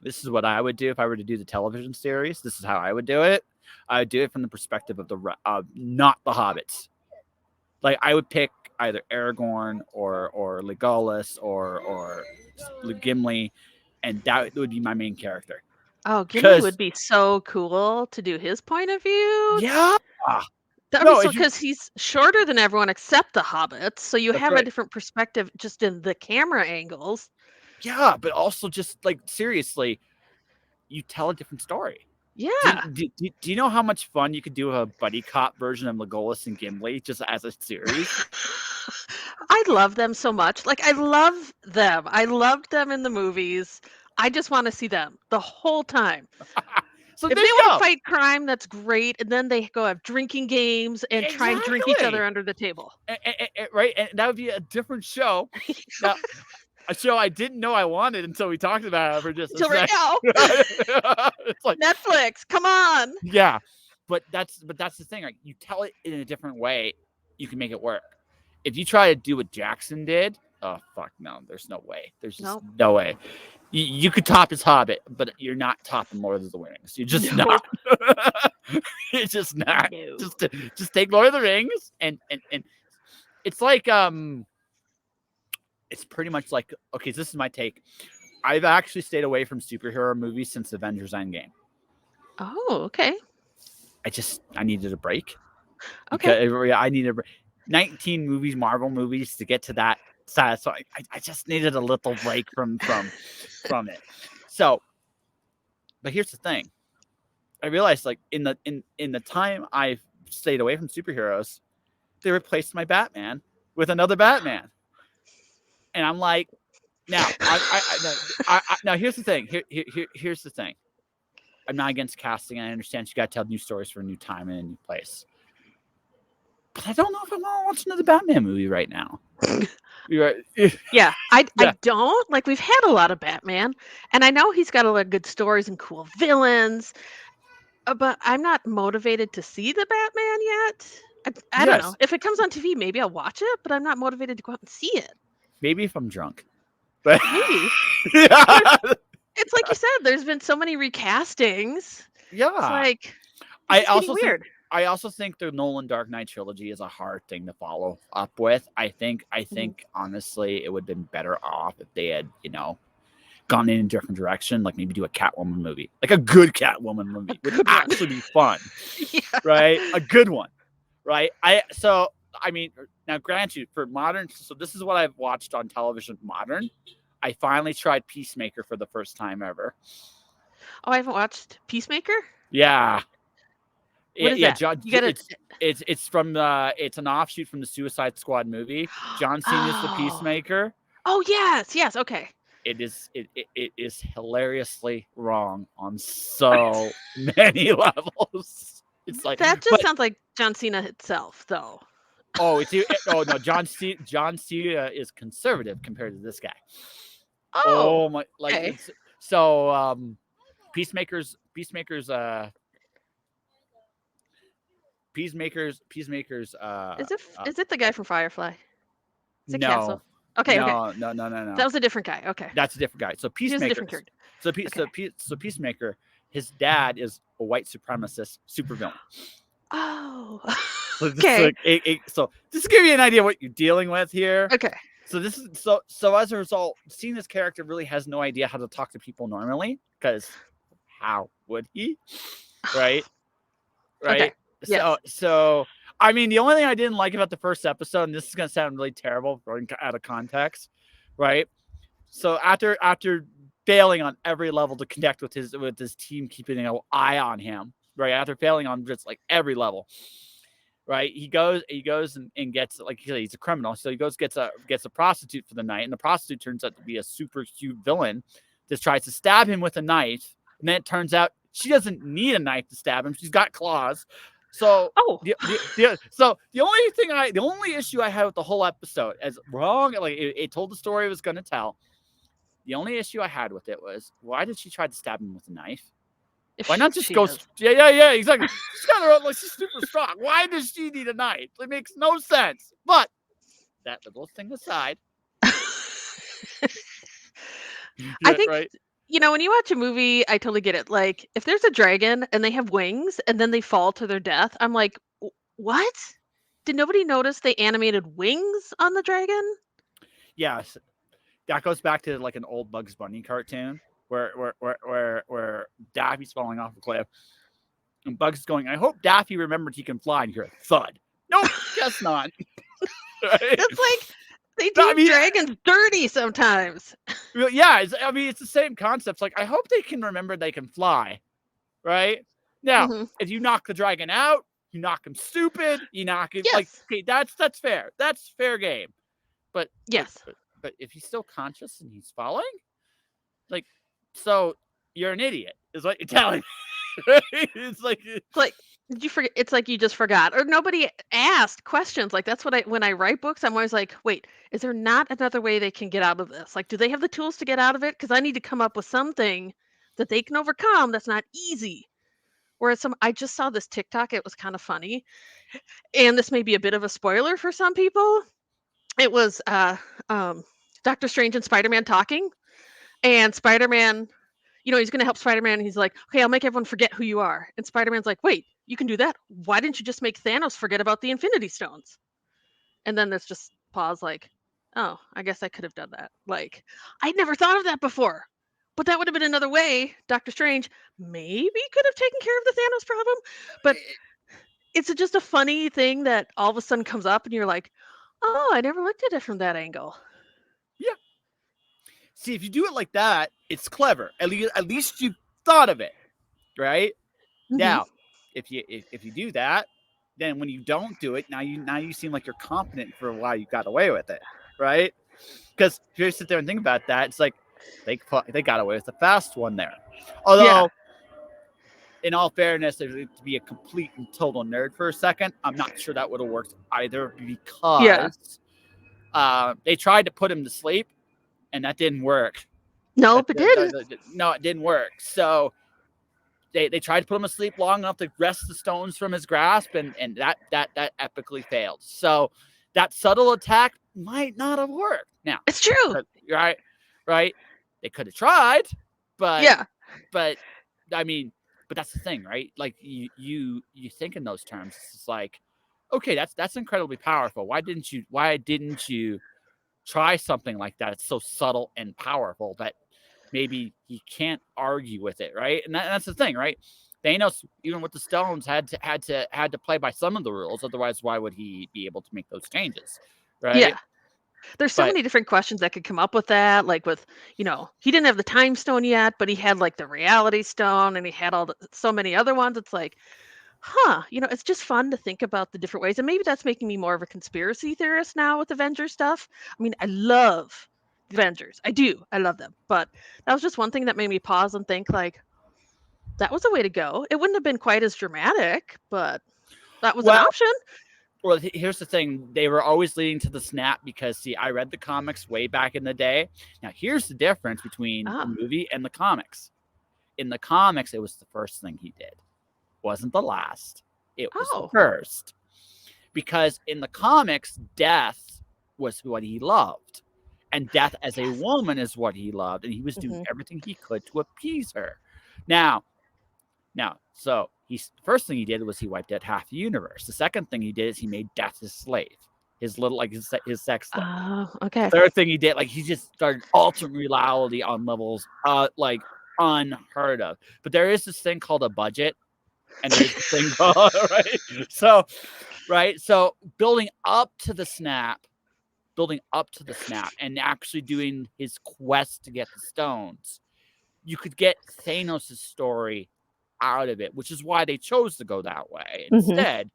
this is what I would do if I were to do the television series. This is how I would do it. I would do it from the perspective of not the hobbits. Like I would pick either Aragorn or Legolas or Gimli, and that would be my main character. Oh, Gimli Because would be so cool to do his point of view. yeah, That would be no, so if you because he's shorter than everyone except the hobbits, so you that's have a right. different perspective just in the camera angles. Yeah, but also just like seriously, you tell a different story. Yeah. Do you know how much fun you could do a buddy cop version of Legolas and Gimli just as a series? I love them so much. Like I love them. I loved them in the movies. I just want to see them the whole time. So If there they you want to go. fight crime, that's great. And then they go have drinking games and try and drink each other Exactly. under the table. Right, and that would be a different show. Now, a show I didn't know I wanted until we talked about it for just a Until right second. now, It's like, Netflix, come on. yeah, but that's the thing. Like, you tell it in a different way, you can make it work. If you try to do what Jackson did, oh fuck no, there's no way. There's just Nope. no way. You could top his Hobbit, but you're not topping Lord of the Rings. You're just Nope. not. You're just not. No. Just take Lord of the Rings and it's like it's pretty much like, okay, this is my take. I've actually stayed away from superhero movies since Avengers Endgame. Oh, okay. I needed a break. Okay. Because I needed 19 movies, Marvel movies to get to that side. So I just needed a little break from it. So, but here's the thing. I realized like in the time I've stayed away from superheroes, they replaced my Batman with another Batman. And I'm like, now, now here's the thing. Here's the thing. I'm not against casting. I understand you got to tell new stories for a new time and a new place. But I don't know if I want to watch another Batman movie right now. Yeah, I don't. Like we've had a lot of Batman, and I know he's got a lot of good stories and cool villains, but I'm not motivated to see the Batman yet. I don't know. Yes. If it comes on TV, maybe I'll watch it, but I'm not motivated to go out and see it. Maybe if I'm drunk. But Maybe. yeah. It's like you said, there's been so many recastings. It's Yeah. like I it's getting also weird. I also think the Nolan Dark Knight trilogy is a hard thing to follow up with. I think honestly it would have been better off if they had, gone in a different direction, like maybe do a Catwoman movie, like a good Catwoman movie would actually be fun, right? A good one, right? I mean, now grant you for modern, so this is what I've watched on television modern. I finally tried Peacemaker for the first time ever. Oh, I haven't watched Peacemaker. Yeah, What is yeah. that? John, You gotta. it's from the it's an offshoot from the Suicide Squad movie. John Cena's the Oh. Peacemaker. Oh yes. Okay. It is hilariously wrong on so many levels. It's like, That just but sounds like John Cena itself, though. oh, no, John Cena is conservative compared to this guy. Oh. Oh my, like Okay. it's so Peacemaker's Is it the guy from Firefly? Is it Castle? no, Okay. Okay. no. That was a different guy. Okay. That's a different guy. So He was a different Peacemaker, character. Okay. so Peacemaker, his dad is a white supremacist supervillain. Oh. So this Okay. so just to give you an idea what you're dealing with here. Okay. So this is so as a result, seeing this character really has no idea how to talk to people normally, because how would he? Right? Okay. Right? Yes. So I mean, the only thing I didn't like about the first episode, and this is gonna sound really terrible out of context, right? So after failing on every level to connect with his team, keeping an eye on him, right? After failing on just like every level, right? He goes and gets, like he's a criminal, so he gets a prostitute for the night, and the prostitute turns out to be a super cute villain. Just tries to stab him with a knife, and then it turns out she doesn't need a knife to stab him; she's got claws. So Oh. the only issue I had with the whole episode, as wrong, like it told the story it was going to tell. The only issue I had with it was, why did she try to stab him with a knife? Why not just go? Yeah, exactly. She's got her own, like she's super strong. Why does she need a knife? It makes no sense. But that little thing aside, I think, right? when you watch a movie, I totally get it. Like, if there's a dragon and they have wings and then they fall to their death, I'm like, what? Did nobody notice they animated wings on the dragon? Yes, that goes back to like an old Bugs Bunny cartoon where Daffy's falling off a cliff, and Bugs is going, "I hope Daffy remembers he can fly." And you're a thud. Nope, guess not. Right? It's like they do dragons dirty sometimes. Yeah, it's the same concept. It's like, I hope they can remember they can fly, right? Now, if you knock the dragon out, you knock him stupid, you knock him like, okay, that's fair. That's fair game. But yes, but if he's still conscious and he's falling, like, so you're an idiot, is what you're telling me. It's like did you forget? It's like you just forgot, or nobody asked questions. Like, that's what when I write books, I'm always like, wait, is there not another way they can get out of this? Like, do they have the tools to get out of it? Because I need to come up with something that they can overcome that's not easy. Whereas I just saw this TikTok, it was kind of funny, and this may be a bit of a spoiler for some people. It was Doctor Strange and Spider-Man talking, and Spider-Man, he's going to help Spider-Man. He's like, okay, I'll make everyone forget who you are. And Spider-Man's like, wait, you can do that? Why didn't you just make Thanos forget about the Infinity Stones? And then there's just pause, like, oh, I guess I could have done that. Like, I'd never thought of that before. But that would have been another way Doctor Strange maybe could have taken care of the Thanos problem. But it's just a funny thing that all of a sudden comes up and you're like, oh, I never looked at it from that angle. Yeah. See, if you do it like that, it's clever. At least you thought of it, right? Now, if you do that, then when you don't do it, now you seem like you're competent for why you got away with it, right? Because if you sit there and think about that, it's like they got away with the fast one there. Although, in all fairness, to be a complete and total nerd for a second, I'm not sure that would have worked either, because they tried to put him to sleep, and that didn't work. Nope, it didn't. No, it didn't work. So they tried to put him asleep long enough to wrest the stones from his grasp, and that epically failed. So that subtle attack might not have worked. Now, it's true, right? They could have tried, but I mean, but that's the thing, right? Like you think in those terms. It's like, okay, that's incredibly powerful. Why didn't you try something like that? It's so subtle and powerful that maybe he can't argue with it, right? And that's the thing, right? Thanos, even with the stones, had to play by some of the rules. Otherwise, why would he be able to make those changes, right? Yeah. There's so But many different questions that could come up with that, like with, he didn't have the time stone yet, but he had like the reality stone and he had so many other ones. It's like, huh, it's just fun to think about the different ways. And maybe that's making me more of a conspiracy theorist now with Avengers stuff. I mean, I love the Avengers. I do. I love them. But that was just one thing that made me pause and think like that was a way to go. It wouldn't have been quite as dramatic, but that was an well, option. well, here's the thing: they were always leading to the snap because, see, I read the comics way back in the day. Now, here's the difference between the Oh. movie and the comics. In the comics, it was the first thing he did. It wasn't the last. It was the Oh. first. Because in the comics, death was what he loved. And death as a woman is what he loved. And he was doing everything he could to appease her. Now, so first thing he did was he wiped out half the universe. The second thing he did is he made death his slave, his little, like, his sex slave. Oh, okay. Third thing he did, like, he just started altering reality on levels like unheard of. But there is this thing called a budget, and there's this thing called so building up to the snap, and actually doing his quest to get the stones, you could get Thanos' story out of it, which is why they chose to go that way instead,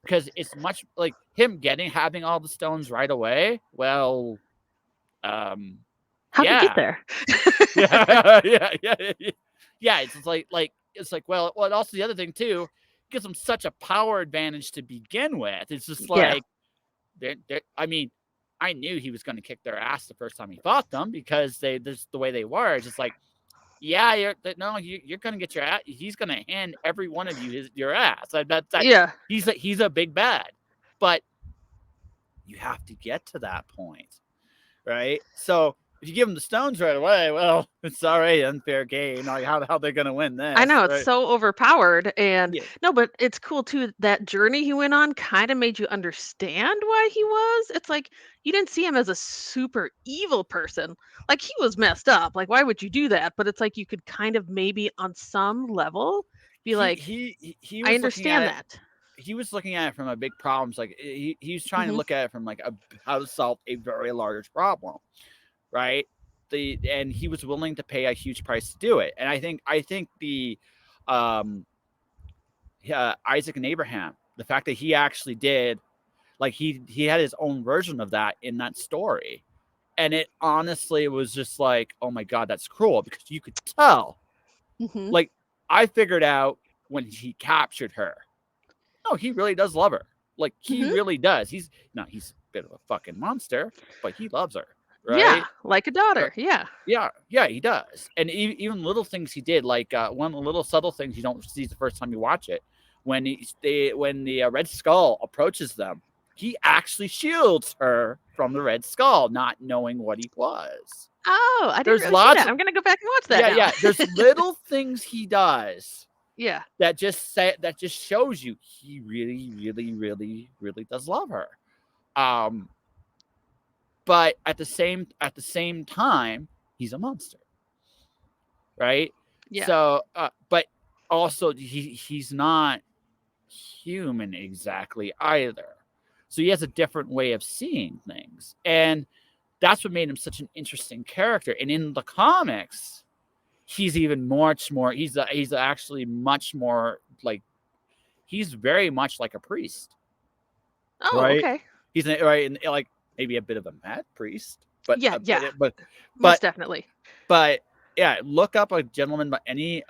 because it's much like him having all the stones right away. Well, How'd he get there? yeah. It's like well, and also the other thing too, gives them such a power advantage to begin with. It's just like, I mean, I knew he was going to kick their ass the first time he fought them because just the way they were. It's just like, yeah, you're going to get your ass. He's going to hand every one of you your ass. He's a big bad, but you have to get to that point, right? So if you give them the stones right away, well, it's already unfair game. Like, how they're going to win this? I know, it's right? so overpowered, and no, but it's cool too, that journey he went on kinda made you understand why he was. It's like, you didn't see him as a super evil person. Like, he was messed up, like, why would you do that? But it's like you could kind of maybe on some level be like, He "I was looking at understand it. that." He was looking at it from a big problem. Like, he was trying to look at it from like how to solve a very large problem, right? And he was willing to pay a huge price to do it. And I think the Isaac and Abraham, the fact that he actually did, like, he had his own version of that in that story, and it honestly was just like, oh my god, that's cruel, because you could tell. Mhm. Like, I figured out when he captured her, no, he really does love her. Like, he really does. He's a bit of a fucking monster, but he loves her, Yeah, right? like a daughter, yeah. Yeah, he does. And even little things he did, like one of the little subtle things you don't see the first time you watch it, when the Red Skull approaches them, he actually shields her from the Red Skull, not knowing what he was. Oh, I didn't There's really see lots that. of I'm gonna go back and watch that now. there's little things he does Yeah. that just shows you he really, really, really, really does love her. But at the same time, he's a monster, right? Yeah. So, but also he's not human exactly either. So he has a different way of seeing things, and that's what made him such an interesting character. And in the comics, he's even much more. He's actually much more like, he's very much like a priest, Oh, right? okay. He's right, and like maybe a bit of a mad priest, but Yeah, yeah. but Most definitely. but yeah, look up a gentleman by any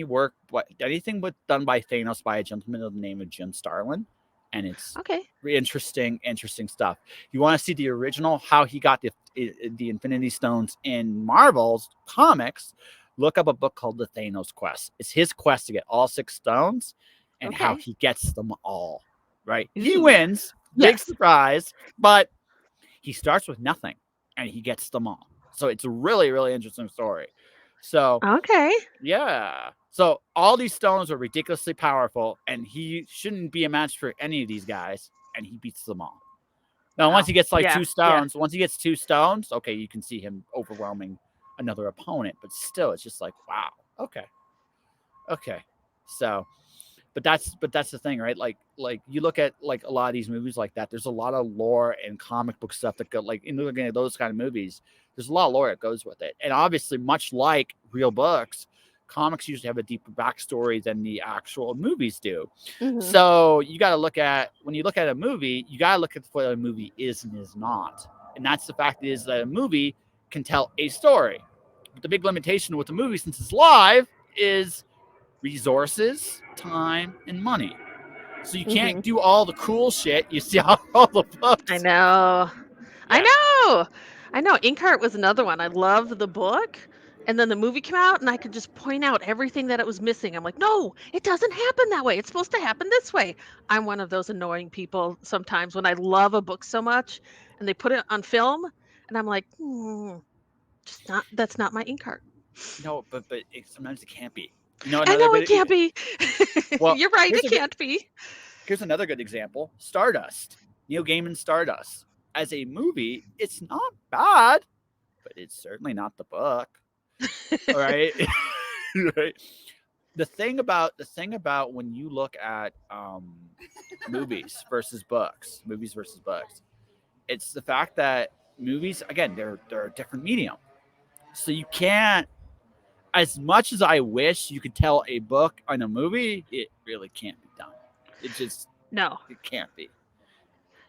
work, anything done by Thanos by a gentleman of the name of Jim Starlin, and it's Okay. interesting stuff. You want to see the original, how he got the Infinity Stones in Marvel's comics? Look up a book called The Thanos Quest. It's his quest to get all 6 stones, and how Okay. he gets them all. Right? He Ooh. wins, big Yes. surprise, but he starts with nothing, and he gets them all. So it's a really, really interesting story. So Okay. yeah. So all these stones are ridiculously powerful, and he shouldn't be a match for any of these guys, and he beats them all. Now, Wow. once he gets like Yeah. 2 stones, okay, you can see him overwhelming another opponent, but still, it's just like, wow, okay, okay. So, but that's the thing, right? Like you look at like a lot of these movies like that. There's a lot of lore and comic book stuff that go like in looking at those kind of movies. There's a lot of lore that goes with it, and obviously, much like real books, comics usually have a deeper backstory than the actual movies do. Mhm. So you got to look at when you look at a movie, you got to look at what a movie is and is not, and that's the fact is that a movie can tell a story. But the big limitation with the movie, since it's live, is resources, time, and money. So you can't Mhm. do all the cool shit you see on all the I books. know. I Yeah. know. I know. Inkheart was another one. I loved the book, and then the movie came out, and I could just point out everything that it was missing. I'm like, "No, it doesn't happen that way. It's supposed to happen this way." I'm one of those annoying people sometimes when I love a book so much, and they put it on film, and I'm like, just not. That's not my Inkheart." No, but sometimes it can't be. You know I another know it good can't be. well, You're right. here's It a good can't be. here's another good example. Stardust. Neil Gaiman's Stardust. As a movie, it's not bad, but it's certainly not the book. All right. Right. The thing about when you look at movies versus books, it's the fact that movies again they're a different medium. So you can't, as much as I wish you could tell a book on a movie, it really can't be done. It just No. it can't be.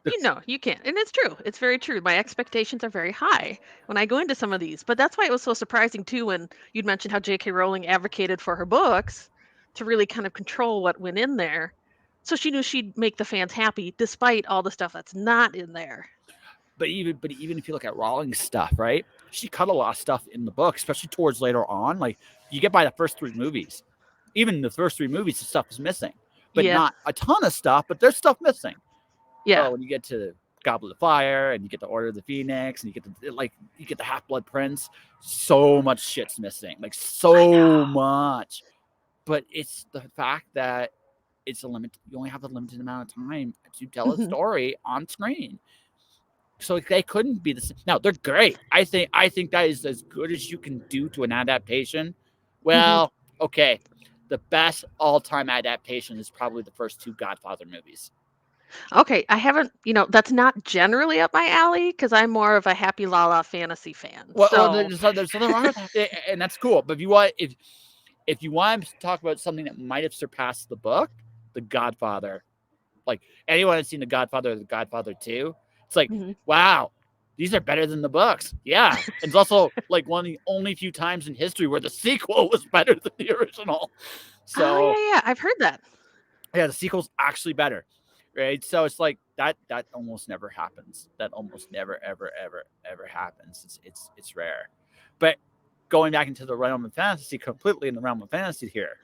The, You know, you can't. And it's true. It's very true. My expectations are very high when I go into some of these. But that's why it was so surprising too when you'd mentioned how J.K. Rowling advocated for her books to really kind of control what went in there. So she knew she'd make the fans happy despite all the stuff that's not in there. but even if you look at Rowling's stuff, right? She cut a lot of stuff in the book, especially towards later on. Like you get by the first three movies, even the first three movies, the stuff is missing, but Yeah. not a ton of stuff. But there's stuff missing. Yeah. Well, when you get to Goblet of Fire and you get the Order of the Phoenix and you get the Half Blood Prince, so much shit's missing, like I so know. much. But it's the fact that it's a limit. You only have a limited amount of time to tell a Mhm. story on screen. So they couldn't be the same. Now they're great. I think that is as good as you can do to an adaptation. Mhm. Well, okay. The best all-time adaptation is probably the first two Godfather movies. Okay, I haven't, that's not generally up my alley because I'm more of a happy la la fantasy fan. Well, So, there's nothing wrong with that, and that's cool. But if you want to talk about something that might have surpassed the book, The Godfather, like anyone that's seen The Godfather or The Godfather 2, it's like, mhm. wow, these are better than the books. Yeah. And it's also like one of the only few times in history where the sequel was better than the original. Oh, So yeah, yeah. I've heard that. yeah, the sequel's actually better. Right. So it's like that almost never happens. That almost never, ever, ever, ever happens. It's rare. But going back into the realm of fantasy, completely in the realm of fantasy here,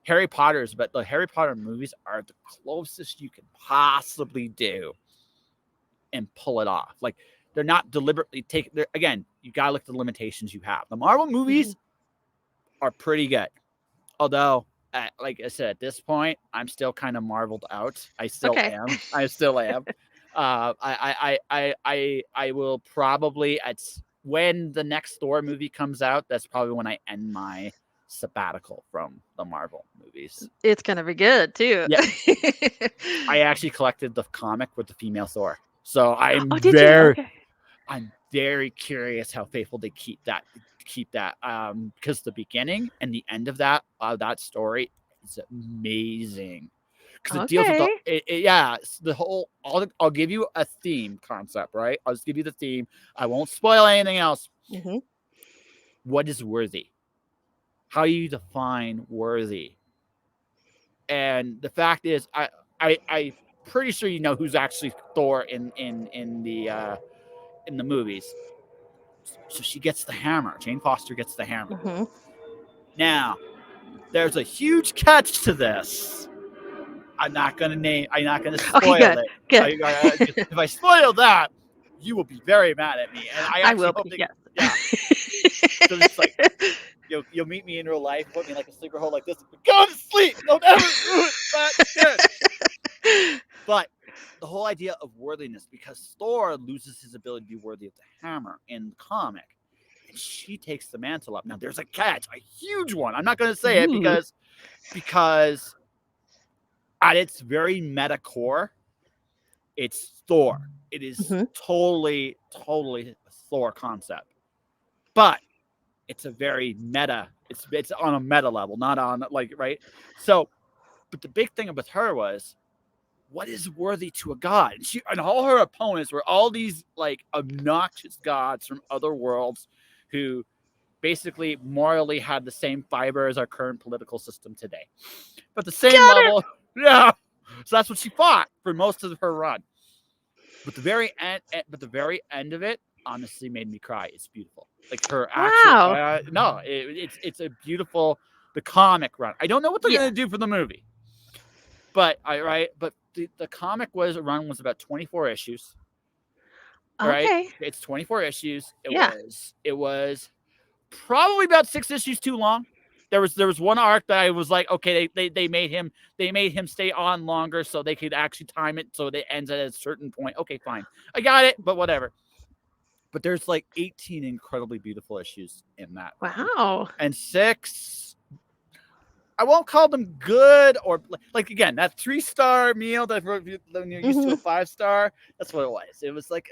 but the Harry Potter movies are the closest you can possibly do and pull it off. Like they're not deliberately taking. Again, you gotta look at the limitations you have. The Marvel Mhm. movies are pretty good, although, like I said, at this point, I'm still kind of marveled out. I still Okay. am. I still am. I will probably when the next Thor movie comes out. That's probably when I end my sabbatical from the Marvel movies. It's gonna be good too. Yeah, I actually collected the comic with the female Thor, so Oh, did you? Okay. I'm very curious how faithful they keep that because the beginning and the end of that story is amazing because it deals with Okay. yeah, the whole I'll give you a theme concept, right? I'll just give you the theme. I won't spoil anything else. Mhm. What is worthy? How you define worthy? And the fact is, I pretty sure you know who's actually Thor in the movies. So she gets the hammer. Jane Foster gets the hammer. Mhm. Now, there's a huge catch to this. I'm not gonna Okay, spoil good. it. Good. If I spoil that, you will be very mad at me. And I I actually will hope be. that, Yes. yeah. So it's like you'll meet me in real life, put me in like a sleeper hole like this. Go to sleep. Don't ever ruin that shit. But the whole idea of worthiness, because Thor loses his ability to be worthy of the hammer in the comic, and she takes the mantle up. Now there's a catch, a huge one. I'm not going to say it Ooh. because at its very meta core, it's Thor. It is totally a Thor concept, but it's a very meta. It's on a meta level, not on like right. So, but the big thing with her was, what is worthy to a god? And all her opponents were all these like obnoxious gods from other worlds, who basically morally had the same fiber as our current political system today, but the same Got it. level. Yeah. So that's what she fought for most of her run. But the very end of it honestly made me cry. It's beautiful. Like her actual Wow. no, it's a beautiful the comic run. I don't know what they're Yeah. gonna do for the movie, but the comic run was about 24 issues. All right, Okay. it's 24 issues. Yeah. It was probably about 6 issues too long. There was one arc that I was like, okay, they made him stay on longer so they could actually time it so it ends at a certain point. Okay, fine, I got it, but whatever. But there's like 18 incredibly beautiful issues in that run, Wow. and 6. I won't call them good or like again that 3-star meal that when you're used to a 5-star. That's what it was. It was like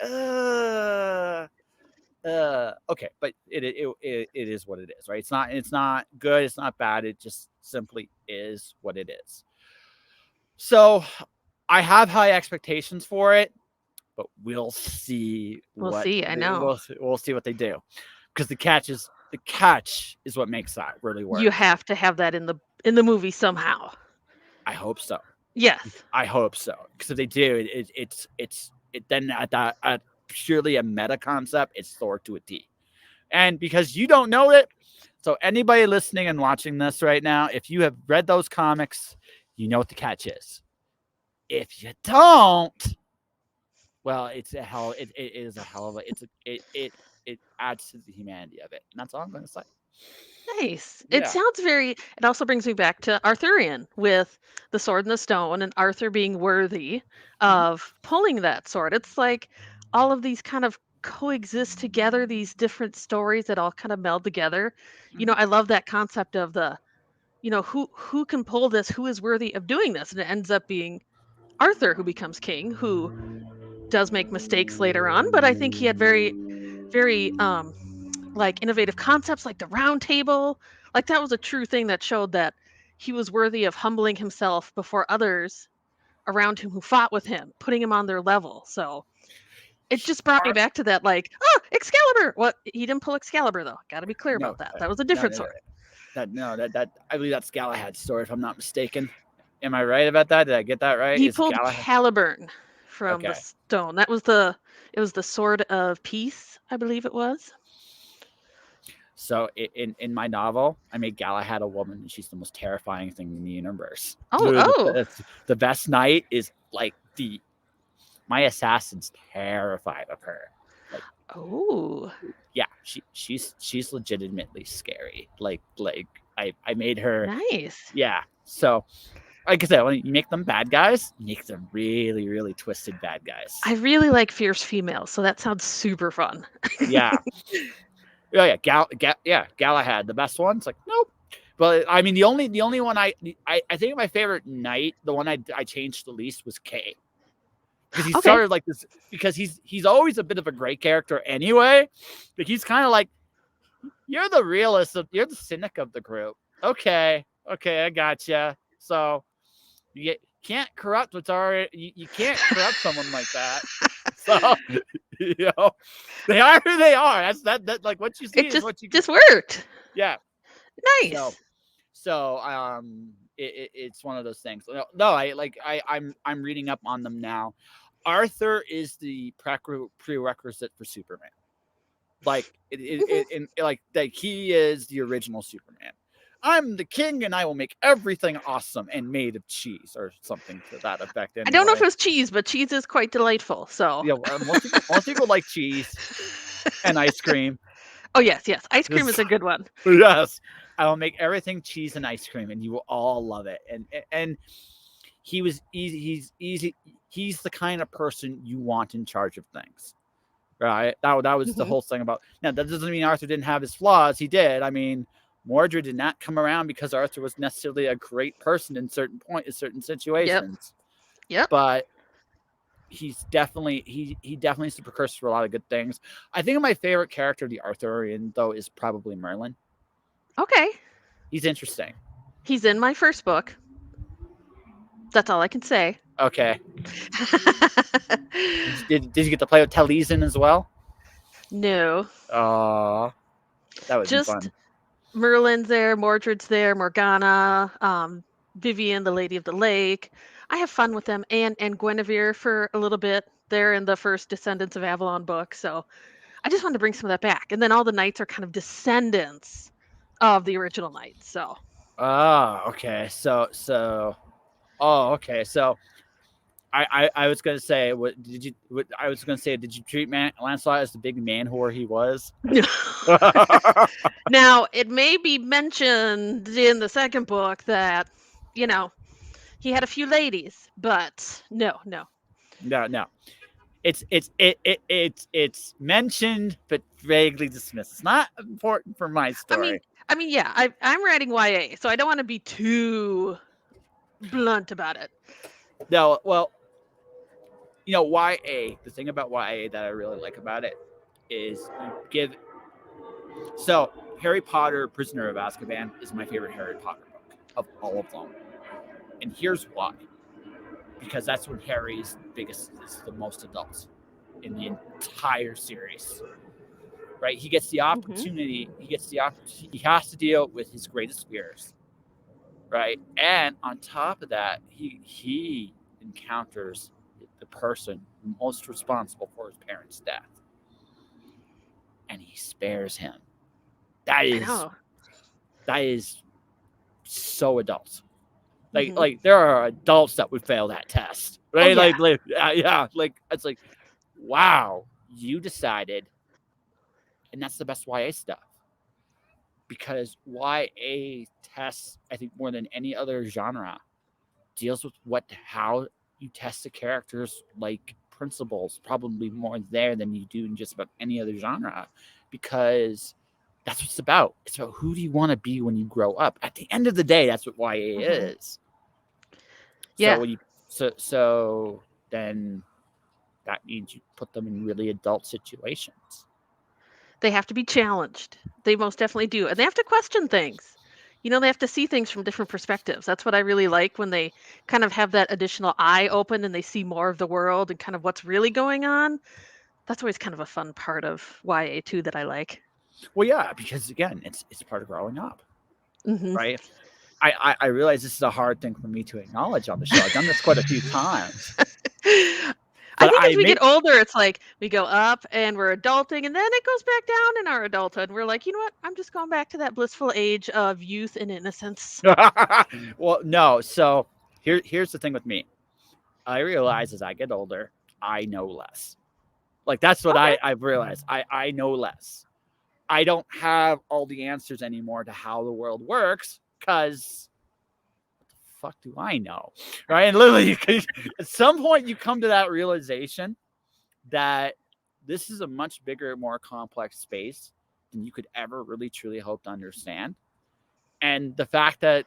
okay, but it is what it is, right? It's not good, it's not bad, it just simply is what it is. So I have high expectations for it, but we'll see. We'll see. I know. We'll see what they do, because the catch is what makes that really work. You have to have that in the movie somehow. I hope so. Yes. I hope so, because if they do, it's then at purely a meta concept, it's Thor to a T. And because you don't know it, so anybody listening and watching this right now, if you have read those comics, you know what the catch is. If you don't, well, it is a hell of a it adds to the humanity of it. And that's all I'm going to say. Nice. Yeah. It sounds very. It also brings me back to Arthurian with the sword and the stone, and Arthur being worthy of pulling that sword. It's like all of these kind of coexist together, these different stories that all kind of meld together. I love that concept of who can pull this, who is worthy of doing this, and it ends up being Arthur who becomes king, who does make mistakes later on, but I think he had very, very like innovative concepts like the round table. Like that was a true thing that showed that he was worthy of humbling himself before others around him who fought with him, putting him on their level. So it just brought me back to that, like, oh, Excalibur. What, he didn't pull Excalibur though. Got to be clear about that. That was a different sword. That I believe that's Galahad's sword, if I'm not mistaken. Am I right about that? Did I get that right? He It's pulled Galahad. Caliburn from the Okay. stone. It was the sword of peace, I believe it was. So in my novel, I made Galahad a woman, and she's the most terrifying thing in the universe. Oh. The best knight is like my assassin's terrified of her. Like, Oh. yeah, she's legitimately scary. Like I made her. Nice. Yeah. So like I said, when you make them bad guys, you make them really, really twisted bad guys. I really like fierce females, so that sounds super fun. Yeah. Yeah, Galahad, the best one. It's like, nope. But I mean, the only one I think my favorite knight, the one I changed the least, was Kay, because he's sort of like this, because he's always a bit of a gray character anyway, but he's kind of like, you're the realist, you're the cynic of the group. Okay, I gotcha. So you can't corrupt what's already, you can't corrupt someone like that. So they are who they are. That like what you see is what you just worked. Yeah. Nice. So it's one of those things. No, I'm reading up on them now. Arthur is the prerequisite for Superman. Like like that he is the original Superman. I'm the king, and I will make everything awesome and made of cheese, or something to that effect. Anyway. I don't know if it was cheese, but cheese is quite delightful. So most people like cheese and ice cream. Oh yes, ice cream is a good one. Yes, I will make everything cheese and ice cream, and you will all love it. And he was easy. He's easy. He's the kind of person you want in charge of things. right? That was the Mhm. whole thing about. Now that doesn't mean Arthur didn't have his flaws. He did. I mean, Mordred did not come around because Arthur was necessarily a great person in certain Yep. situations, Yep. but he's definitely he definitely is the precursor for a lot of good things. I think my favorite character of the Arthurian though is probably Merlin. Okay. He's interesting. He's in my first book. That's all I can say. Okay. Did you get to play with Taliesin as well? No. That would be Just fun. Merlin's there, Mordred's there, Morgana, Vivian, the Lady of the Lake. I have fun with them, and Guinevere for a little bit. They're in the first Descendants of Avalon book, so I just wanted to bring some of that back. And then all the knights are kind of descendants of the original knights. So Okay. Okay. So I was gonna say, what did you? What, I was gonna say, did you treat Lancelot as the big man whore he was? now it may be mentioned in the second book that you know he had a few ladies, but no. No. It's mentioned but vaguely dismissed. It's not important for my I mean, story. yeah, I'm writing YA, so I don't want to be too blunt about it. No, well, YA. The thing about YA that I really like about it is you give. So Harry Potter, Prisoner of Azkaban is my favorite Harry Potter book of all of them, and here's why. Because that's when Harry's is the most adult in the entire series. Right? He gets the Hmm. opportunity. He has to deal with his greatest fears. Right? And on top of that, he encounters the person most responsible for his parents' death, and he spares him. That I is know. that is so adult. Hmm. Like there are adults that would fail that test, Oh right? yeah. Yeah, like it's like, wow, you decided, and that's the best YA stuff because YA tests, I think, more than any other genre, deals with how you test the characters like principles, probably more there than you do in just about any other genre, because that's what it's about. It's about who do you want to be when you grow up. At the end of the day, that's what YA Hmm. is. So Yeah. when you so then that means you put them in really adult situations. They have to be challenged. They most definitely do. And they have to question things. They have to see things from different perspectives. That's what I really like when they kind of have that additional eye open and they see more of the world and kind of what's really going on. That's always kind of a fun part of YA too that I like. Well, yeah, because again, it's part of growing up, Hmm. right? I realize this is a hard thing for me to acknowledge on the show. I've done this quite a few times, I but think as I we make get older, it's like we go up and we're adulting, and then it goes back down in our adulthood. We're like, you know what? I'm just going back to that blissful age of youth and innocence. well, no. So here's the thing with me. I realize as I get older, I know less. Like that's what Okay. I've realized. I know less. I don't have all the answers anymore to how the world works because fuck do I know, right? And literally, at some point, you come to that realization that this is a much bigger, more complex space than you could ever really truly hope to understand. And the fact that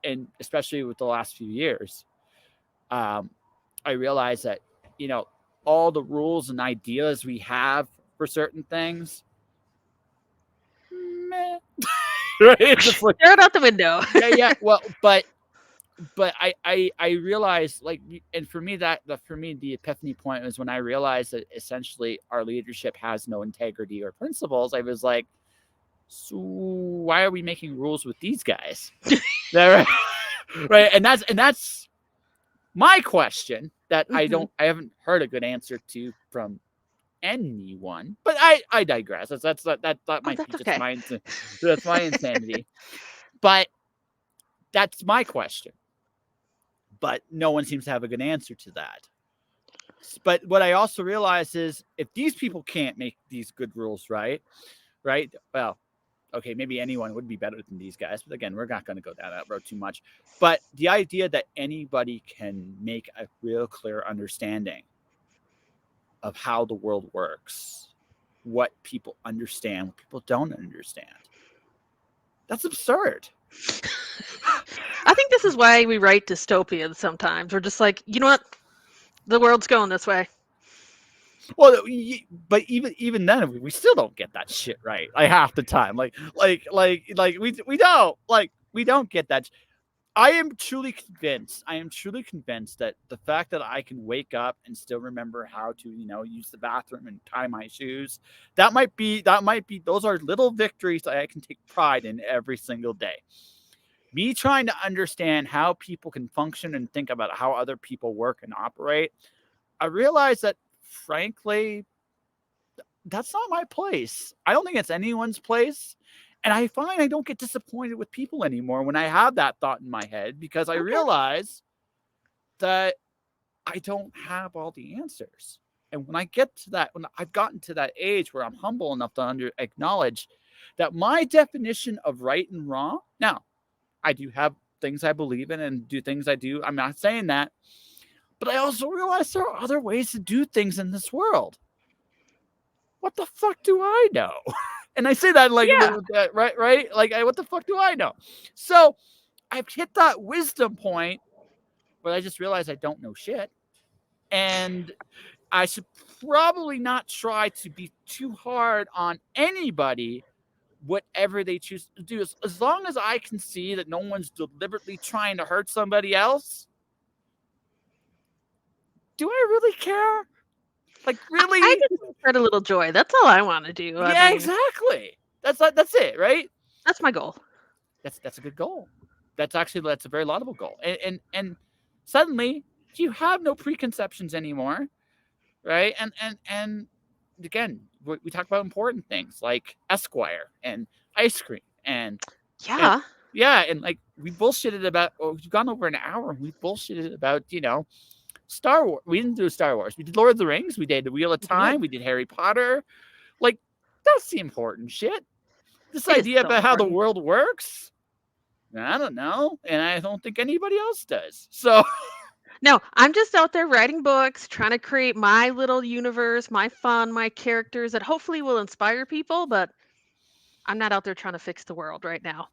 and especially with the last few years, um, I realized that you know all the rules and ideas we have for certain things, meh. Right? It's just like Throw it out the window. yeah. Well, but I realized like, and for me for me the epiphany point was when I realized that essentially our leadership has no integrity or principles. I was like, so why are we making rules with these guys? Right? Right, and that's my question that Hmm. I haven't heard a good answer to from anyone. But I digress. That Oh, might be that's just okay. that's my insanity. But that's my question. But no one seems to have a good answer to that. But what I also realize is if these people can't make these good rules, right? Well, okay, maybe anyone would be better than these guys, but again, we're not going to go down that road too much. But the idea that anybody can make a real clear understanding of how the world works, what people understand, what people don't understand. That's absurd. I think this is why we write dystopians sometimes. We're just like, you know what? The world's going this way. Well, but even then, we still don't get that shit right. Like half the time, we don't get that. I am truly convinced. I am truly convinced that the fact that I can wake up and still remember how to, use the bathroom and tie my shoes, that might be. Those are little victories that I can take pride in every single day. Me trying to understand how people can function and think about how other people work and operate, I realize that, frankly, that's not my place. I don't think it's anyone's place. And I find I don't get disappointed with people anymore when I have that thought in my head, because I realize that I don't have all the answers. And when I've gotten to that age where I'm humble enough to acknowledge that my definition of right and wrong, now, I do have things I believe in and do things I do. I'm not saying that. But I also realize there are other ways to do things in this world. What the fuck do I know? And I say that right? What the fuck do I know? So I've hit that wisdom point where I just realize I don't know shit. And I should probably not try to be too hard on anybody, whatever they choose to do. As long as I can see that no one's deliberately trying to hurt somebody else, do I really care? Like, really? I just spread a little joy. That's all I want to do. Yeah, exactly. That's it, right? That's my goal. That's a good goal. That's a very laudable goal. And suddenly you have no preconceptions anymore, right? And again, we talk about important things like Esquire and ice cream and Yeah. and like we bullshitted about. We've gone over an hour and we bullshitted about Star Wars. We didn't do Star Wars. We did Lord of the Rings. We did The Wheel of Time. We did Harry Potter. Like, that's the important shit. This idea about how the world works, I don't know. And I don't think anybody else does. So. No, I'm just out there writing books, trying to create my little universe, my fun, my characters that hopefully will inspire people, but I'm not out there trying to fix the world right now.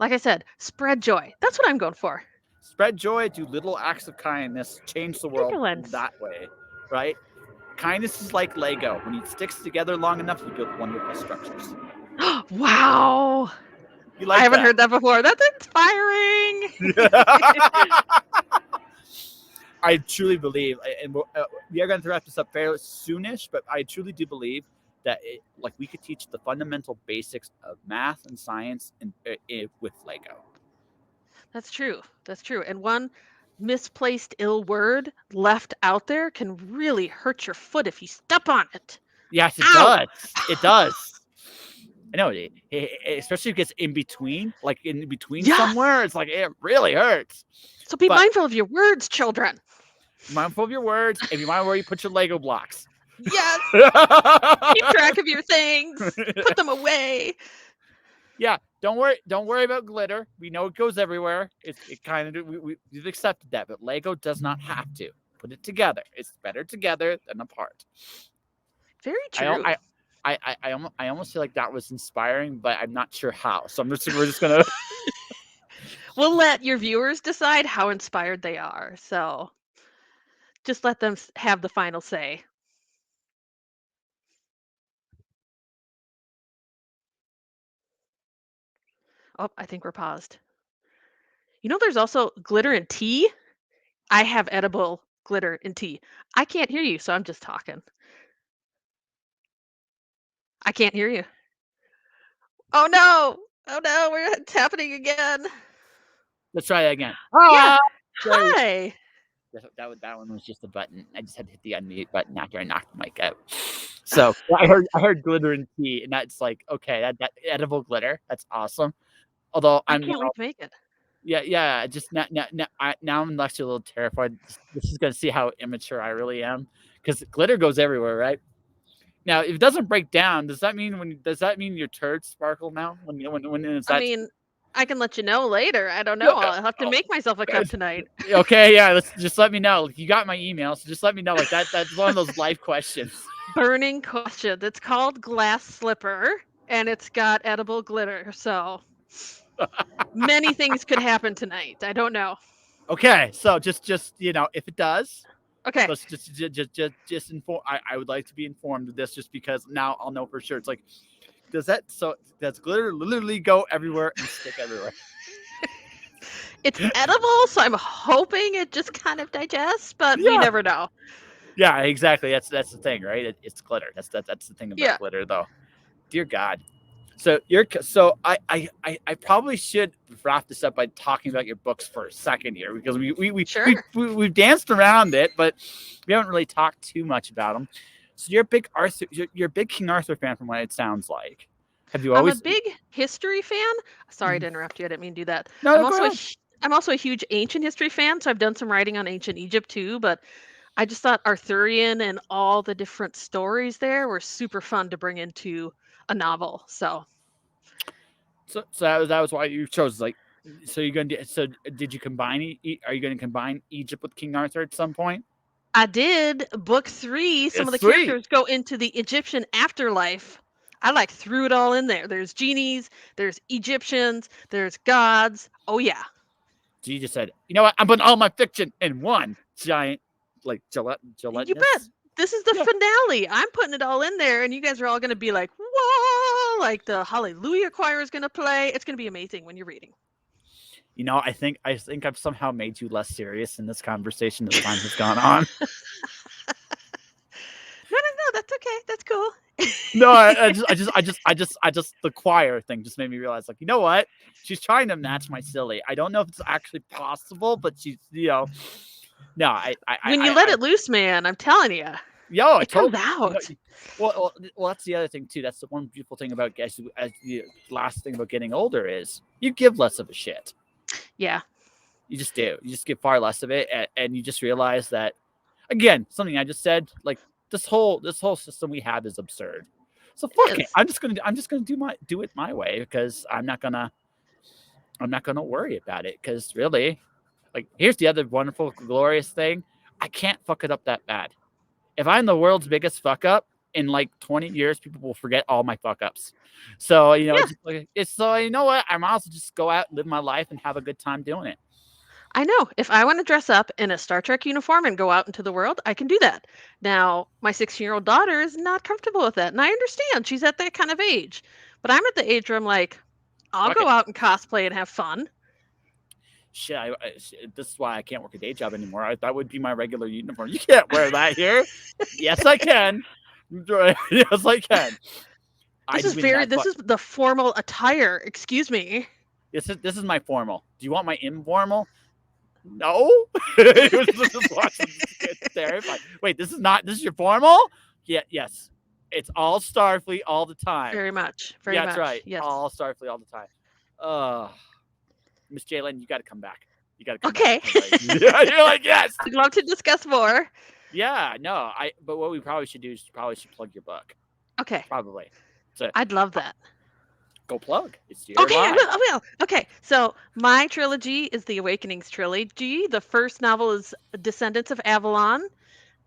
Like I said, spread joy. That's what I'm going for. Spread joy, do little acts of kindness, change the world that way, right? Kindness is like Lego. When it sticks together long enough, you build wonderful structures. Wow. I haven't heard that before. That's inspiring. I truly believe, and we are going to wrap this up fairly soonish, but I truly do believe that we could teach the fundamental basics of math and science with Lego. That's true. That's true. And one misplaced ill word left out there can really hurt your foot if you step on it. Yes, it does. It does. I know, especially if it gets in between somewhere. It's like it really hurts. So be mindful of your words, children. Mindful of your words, and be mindful where you put your Lego blocks. Yes. Keep track of your things. Put them away. Yeah, don't worry about glitter. We know it goes everywhere. It kind of we've accepted that, but Lego does not have to. Put it together. It's better together than apart. Very true. I almost feel like that was inspiring, but I'm not sure how. So we're just gonna. We'll let your viewers decide how inspired they are. So just let them have the final say. Oh, I think we're paused. There's also glitter in tea. I have edible glitter in tea. I can't hear you, so I'm just talking. I can't hear you. Oh no! Oh no! It's happening again. Let's try that again. Yeah. Hi. That one was just a button. I just had to hit the unmute button after I knocked the mic out. So I heard glitter and tea, and that's like, okay, that edible glitter. That's awesome. Although I can't wait to make it. Yeah. Just now I'm actually a little terrified. This is gonna see how immature I really am, because glitter goes everywhere, right? Now, if it doesn't break down, does that mean your turds sparkle now? When it's I can let you know later. I don't No, know. I'll have to make myself a cup tonight. okay, yeah. Just let me know. You got my email, so just let me know. Like that's one of those life questions. Burning questions. It's called Glass Slipper, and it's got edible glitter. So many things could happen tonight. I don't know. Okay, so just if it does, Okay. let's just inform. I would like to be informed of this, just because now I'll know for sure. It's like, does glitter literally go everywhere and stick everywhere? It's edible, so I'm hoping it just kind of digests, but we Yeah, never know. yeah, exactly. That's the thing, right? It's glitter. That's the thing about Yeah. glitter, though. Dear God. So I probably should wrap this up by talking about your books for a second here, because Sure. we've danced around it, but we haven't really talked too much about them. So you're a big King Arthur fan, from what it sounds like. Have you I'm a always? big history fan. Sorry to interrupt you. I didn't mean to do that. No, I'm no, go also a ahead. hu- I'm also a huge ancient history fan, so I've done some writing on ancient Egypt too, but I just thought Arthurian and all the different stories there were super fun to bring into a novel. So So that was why you chose, like. So you're gonna do, so did you combine? Are you going to combine Egypt with King Arthur at some point? I did book 3. Some of It's the sweet. characters go into the Egyptian afterlife. I like threw it all in there. There's genies, there's Egyptians, there's gods. Oh yeah. G just said, you know what? I'm putting all my fiction in one giant, like You bet. gelatinous. This is the Yeah. finale. I'm putting it all in there, and you guys are all going to be like, whoa! Like the Hallelujah choir is going to play. It's going to be amazing when you're reading. I think I've somehow made you less serious in this conversation as time has gone on. No, that's okay. That's cool. No, I just the choir thing just made me realize, like, you know what? She's trying to match my silly. I don't know if it's actually possible, but no, When you let it loose, man, I'm telling you, yo, I it comes told out. well, that's the other thing too. That's the one beautiful thing about, as the last thing about getting older is you give less of a shit. Yeah. You just do. You just give far less of it, and you just realize that, again, something I just said, like, this whole system we have is absurd. So fuck It it. is. I'm just gonna do it my way, because I'm not gonna worry about it, because really, like, here's the other wonderful, glorious thing. I can't fuck it up that bad. If I'm the world's biggest fuck up, in like 20 years, people will forget all my fuck ups. So, Yeah. you know what? I might as well just go out and live my life and have a good time doing it. I know. If I want to dress up in a Star Trek uniform and go out into the world, I can do that. Now, my 16-year-old daughter is not comfortable with that, and I understand. She's at that kind of age. But I'm at the age where I'm like, I'll Fuck go it. out and cosplay and have fun. Shit, this is why I can't work a day job anymore. That would be my regular uniform. You can't wear that here. Yes, I can. Yes, I can. I This is win very that. this is the formal attire. Excuse me. This is my formal. Do you want my informal? No. It was just watching this kid terrified. Wait, this is your formal? Yeah, yes. It's all Starfleet all the time. Very much. Very Yeah, that's much. right. Yes. All Starfleet all the time. Miss Jalen, you got to come back. You got to come Okay. back. Yeah, you're like, yes. I'd love to discuss more. Yeah, no. But what we probably should do is plug your book. Okay. Probably. So I'd love that. go plug. It's your Okay, live. I will. Okay, so my trilogy is the Awakenings trilogy. The first novel is Descendants of Avalon,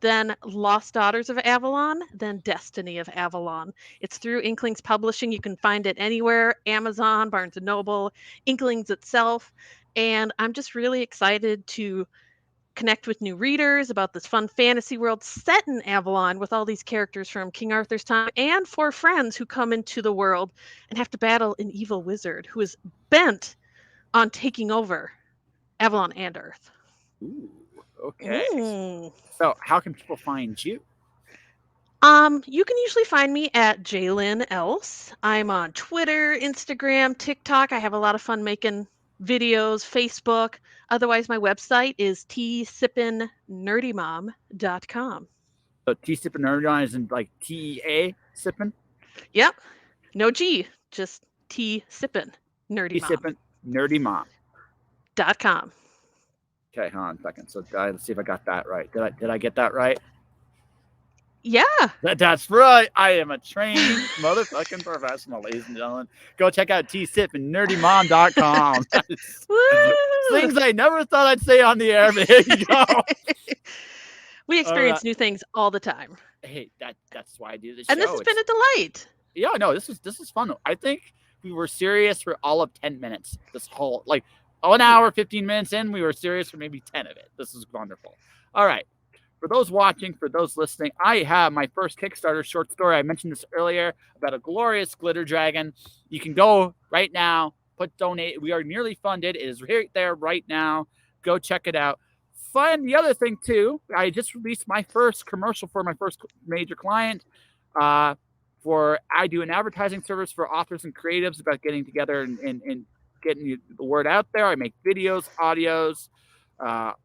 then Lost Daughters of Avalon, then Destiny of Avalon. It's through Inklings Publishing. You can find it anywhere, Amazon, Barnes and Noble, Inklings itself. And I'm just really excited to connect with new readers about this fun fantasy world set in Avalon with all these characters from King Arthur's time and 4 friends who come into the world and have to battle an evil wizard who is bent on taking over Avalon and Earth. Ooh, okay. Mm. So how can people find you? You can usually find me at Lynn Else. I'm on Twitter, Instagram, TikTok. I have a lot of fun making videos, Facebook. Otherwise, my website is tsippinnerdymom.com. So T sipping nerd is in like TEA sipping? Yep. No G, just T sippin. T sipping nerdymom.com. Okay, hold on a second. So let's see if I got that right. Did I get that right? Yeah. That's right. I am a trained motherfucking professional, ladies and gentlemen. Go check out tsip and nerdymom.com. Woo! Things I never thought I'd say on the air, but here you go. We All right. experience new things all the time. Hey, that's why I do this And this show. has been a delight. Yeah, no, this is fun. I think we were serious for all of 10 minutes. This whole 1 hour, 15 minutes in, we were serious for maybe 10 of it. This is wonderful. All right. For those watching, for those listening, I have my first Kickstarter short story. I mentioned this earlier about a glorious glitter dragon. You can go right now, donate. We are nearly funded. It is right there right now. Go check it out. Fun. The other thing too, I just released my first commercial for my first major client. I do an advertising service for authors and creatives about getting together and getting the word out there. I make videos, audios,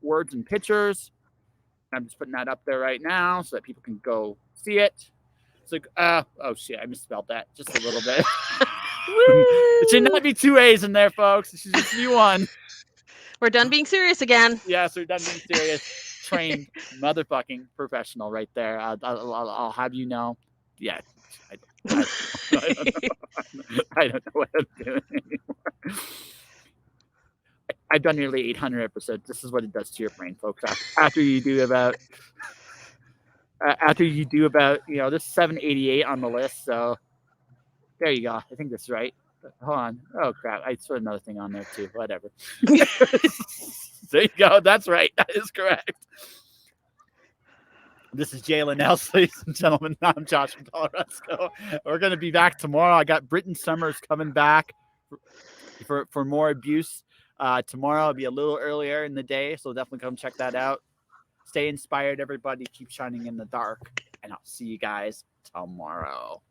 words, and pictures. I'm just putting that up there right now so that people can go see it. It's like, oh shit, I misspelled that just a little bit. It should not be 2 A's in there, folks. It should just be 1. We're done being serious again. Yes, we're done being serious. Trained motherfucking professional right there. I'll have you know. Yeah. I don't know what I'm doing anymore. I've done nearly 800 episodes. This is what it does to your brain, folks. After you do about, this is 788 on the list. So there you go. I think that's right. Hold on. Oh crap! I put another thing on there too. Whatever. There you go. That's right. That is correct. This is Lynn Else, ladies and gentlemen. I'm Josh from Colorado. We're going to be back tomorrow. I got Britton Summers coming back for more abuse. Tomorrow will be a little earlier in the day, so definitely come check that out. Stay inspired, everybody. Keep shining in the dark, and I'll see you guys tomorrow.